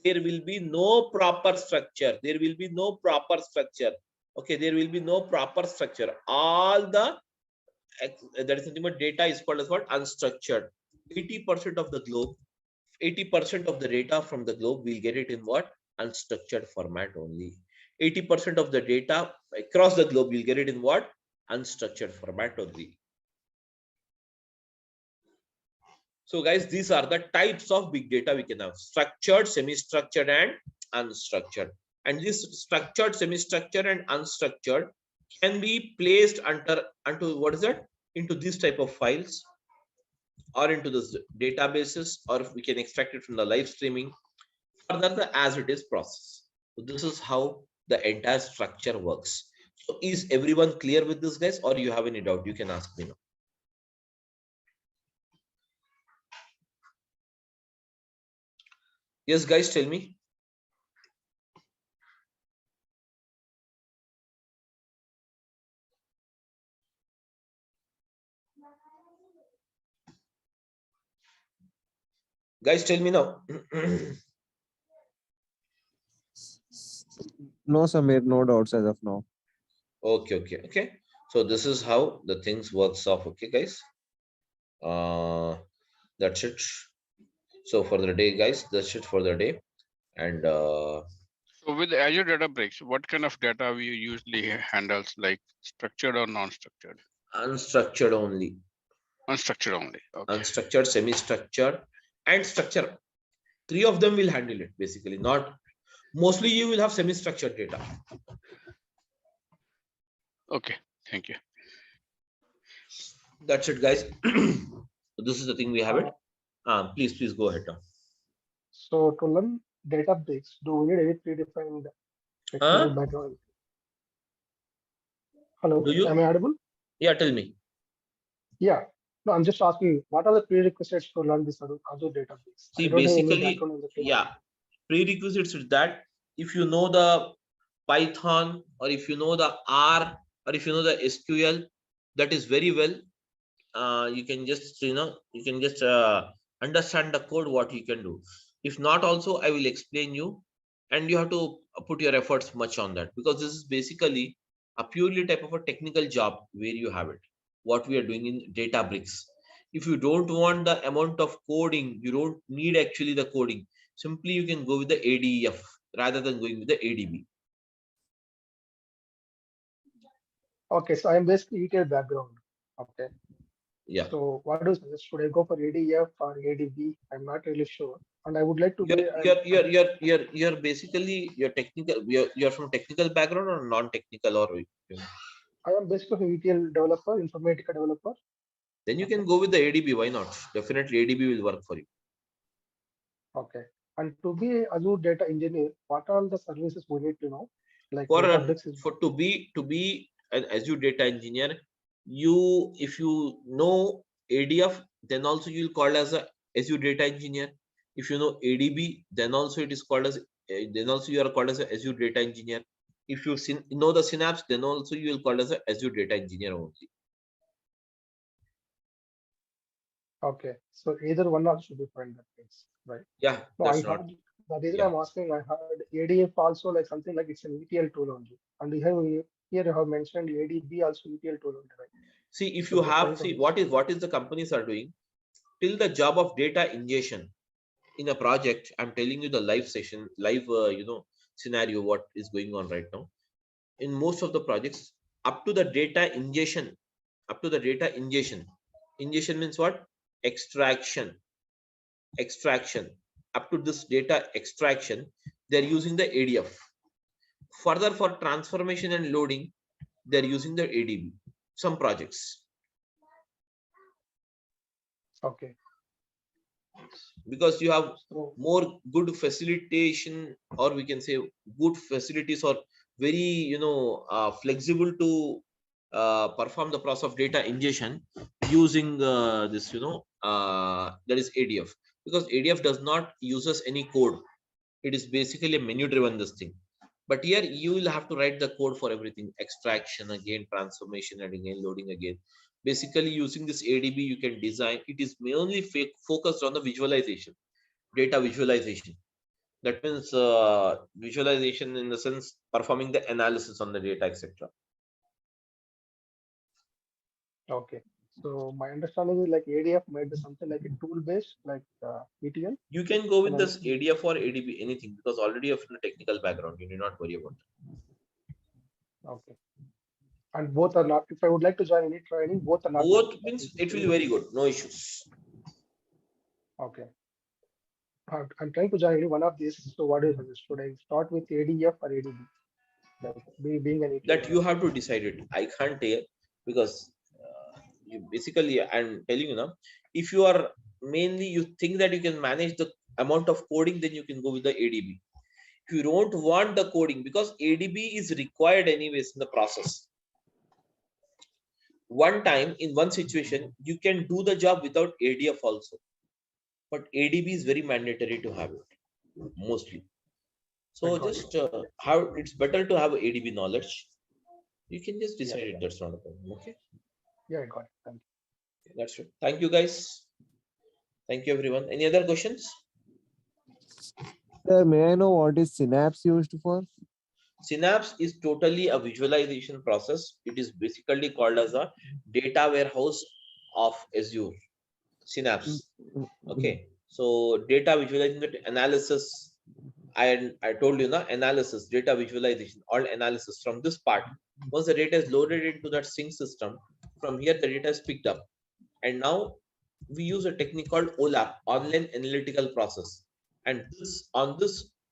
There will be no proper structure. There will be no proper structure. Okay, there will be no proper structure. All the that is nothing but data is called as what? Unstructured. 80% of the globe, 80% of the data from the globe, we'll get it in what? Unstructured format only. 80% of the data across the globe, we'll get it in what? Unstructured format only. So guys, these are the types of big data we can have: structured, semi-structured, and unstructured. And this structured, semi-structured, and unstructured can be placed onto what is that? Into this type of files, or into this databases, or if we can extract it from the live streaming, further the as it is process. So this is how the entire structure works. So is everyone clear with this, guys, or you have any doubt? You can ask me now. Yes, guys, tell me. Guys, tell me now. No, Samir, no doubts as of now. Okay. So this is how the things works off. Okay, guys. That's it. So for the day, guys, that's it for the day. And so with Azure Databricks, what kind of data we usually handles, like structured or non-structured? Unstructured only. Unstructured only. Okay. Unstructured, semi-structured, and structure. 3 of them will handle it basically. Not mostly you will have semi-structured data. Okay, thank you. That's it, guys. So this is the thing we have it. Please go ahead now. So to learn Databricks, do we need any predefined technical background? Hello, Do you? am I audible? Yeah, tell me. Yeah. No, I'm just asking, what are the prerequisites to learn this Azure database? See, I don't have any basically, background in the field. yeah, prerequisites is that if you know the Python, or if you know the R, or if you know the SQL, that is very well. You can just, you can just understand the code, what you can do. If not, also I will explain you, and you have to put your efforts much on that, because this is basically a purely type of a technical job where you have it, what we are doing in Databricks. If you don't want the amount of coding, you don't need actually the coding, simply you can go with the ADF rather than going with the ADB. Okay, so I'm basically ETL background. Okay. Yeah. So what do you suggest? Should I go for ADF or ADB? I'm not really sure. And I would like to You're basically, you're technical, you're from technical background or non-technical, or I am basically an ETL developer, Informatica developer. then you can go with the ADB. Why not? Definitely ADB will work for you. Okay. And to be Azure data engineer, what are the services we need to know? Like For Databricks is to be an Azure data engineer, if you know ADF, then also you'll call as a Azure data engineer. If you know ADB, then also it is called as then also you are called as a Azure data engineer. If you know the Synapse, then also you will call as a Azure data engineer only. okay. So either one also should be fine, that means, right? Yeah, No, that's I not. heard the reason Yeah. I'm asking, I heard ADF also like something like it's an ETL tool only. And here you have mentioned ADB also ETL tool only, right? See, if So you just trying have, to see what is the companies are doing till the job of data ingestion in a project. I'm telling you the live session, live scenario what is going on right now in most of the projects. Up to the data ingestion, ingestion means what? Extraction. Up to this data extraction, they're using the ADF. Further, for transformation and loading, they're using the ADB. Some projects, okay. because you have more good facilitation, or we can say good facilities, or very flexible to perform the process of data ingestion using this that is ADF, because ADF does not uses any code. It is basically a menu driven this thing. But here you will have to write the code for everything: extraction again, transformation, and again loading again. Basically, using this ADB, you can design. It is mainly focused on the visualization, data visualization. That means visualization in the sense performing the analysis on the data, etc. Okay. So my understanding is like ADF might be something like a tool based, like ETL. You can go with And this ADF or ADB, anything, because already you have a technical background. You do not worry about it. Okay. And both are not, if I would like to join any training, both are not. Both means it will be very good. No issues. Okay. I'm trying to join any one of these. So what is this? Should I start with ADF or ADB? Like being an ETL. That you have to decide it. I can't tell, because you basically, I'm telling you now, if you are mainly, you think that you can manage the amount of coding, then you can go with the ADB. If you don't want the coding, because ADB is required anyways in the process. One time in one situation, you can do the job without ADF also, but ADB is very mandatory to have it mostly. So just how it's better to have ADB knowledge. You can just decide it. That's not a problem. Okay. Yeah, I got it. Thank you. That's it. Thank you, guys. Thank you, everyone. Any other questions? Sir, may I know what is Synapse used for? Synapse is totally a visualization process. It is basically called as a data warehouse of Azure. Synapse. Okay. So data visualization, analysis. I told you now, analysis, data visualization, all analysis from this part. Once the data is loaded into that sync system, from here the data is picked up. And now we use a technique called OLAP, online analytical process. And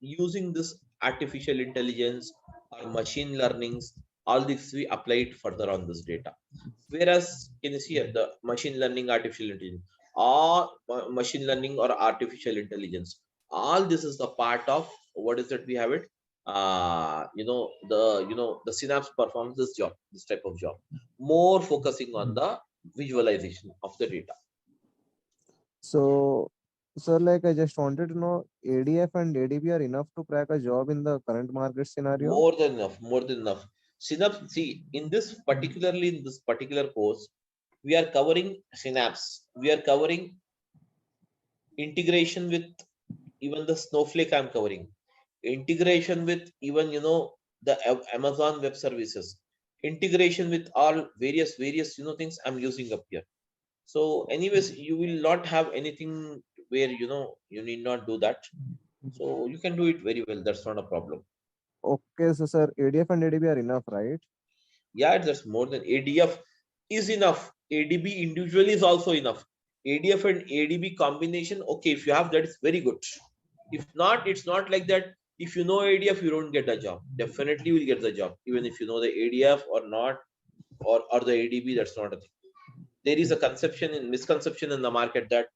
using this artificial intelligence or machine learnings, all this we applied further on this data. Whereas can you see here the machine learning, artificial intelligence, or machine learning or artificial intelligence, all this is the part of what is that we have it. The Synapse performs this job, this type of job, more focusing on the visualization of the data. So, sir, like I just wanted to know, ADF and ADB are enough to crack a job in the current market scenario? More than enough, more than enough. Synapse, see, particularly in this particular course, we are covering Synapse. We are covering integration with even the Snowflake I'm covering. Integration with even, the Amazon Web Services. Integration with all various, things I'm using up here. So anyways, you will not have anything where, you need not do that. So you can do it very well. That's not a problem. Okay, so sir, ADF and ADB are enough, right? Yeah, that's more than ADF is enough. ADB individually is also enough. ADF and ADB combination, okay, if you have that, it's very good. If not, it's not like that. If you know ADF, you don't get the job. Definitely you will get the job, even if you know the ADF or not, or the ADB, that's not a thing. There is a misconception in the market that,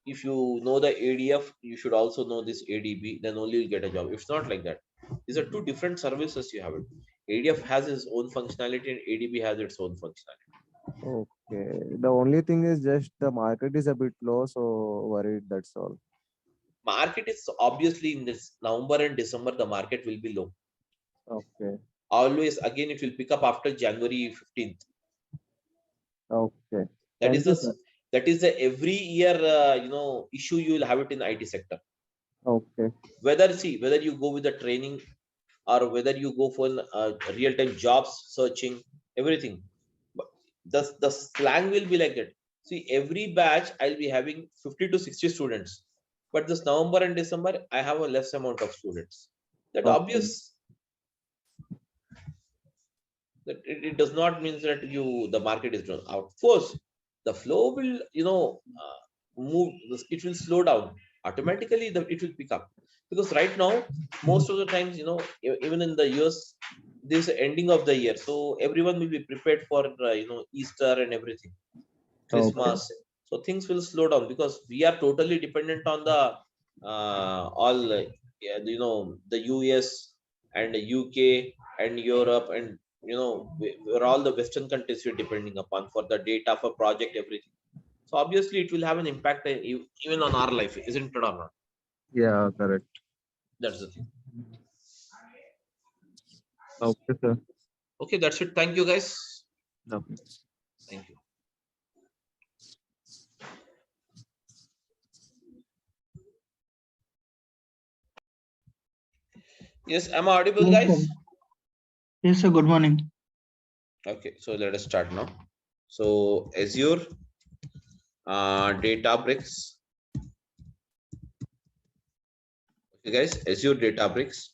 if you know the ADF, you should also know this ADB, then only you'll get a job. It's not like that. These are two different services you have it. ADF has its own functionality and ADB has its own functionality. Okay. The only thing is just the market is a bit low, so worried, that's all. Market is obviously in this November and December, the market will be low. Okay. Always, again, it will pick up after January 15th. Okay. That Thank you, sir. the every year, issue you will have it in IT sector. Okay. Whether you go with the training or whether you go for real-time jobs searching, everything. But the slang will be like that. See, every batch I'll be having 50 to 60 students. But this November and December, I have a less amount of students. That Okay. obvious. That it does not mean that the market is down. Of course, the flow will move. It will slow down automatically. It will pick up because right now most of the times even in the US this is the ending of the year, so everyone will be prepared for Easter and everything, Christmas. Okay. So things will slow down because we are totally dependent on the all the US and the UK and Europe and where all the Western countries we're depending upon for the data, for project, everything. So obviously it will have an impact even on our life, isn't it or not? Yeah, correct. That's the thing. Okay, sir. Okay, that's it. Thank you, guys. Okay. Thank you. Yes, am I audible, Yes, guys? sir. Yes, sir. Good morning. Okay, so let us start now. So Azure Databricks. Okay, guys, Azure Databricks.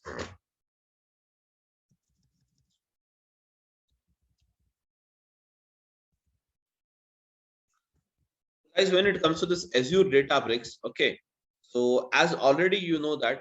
Guys, when it comes to this Azure Databricks, okay, so as already you know that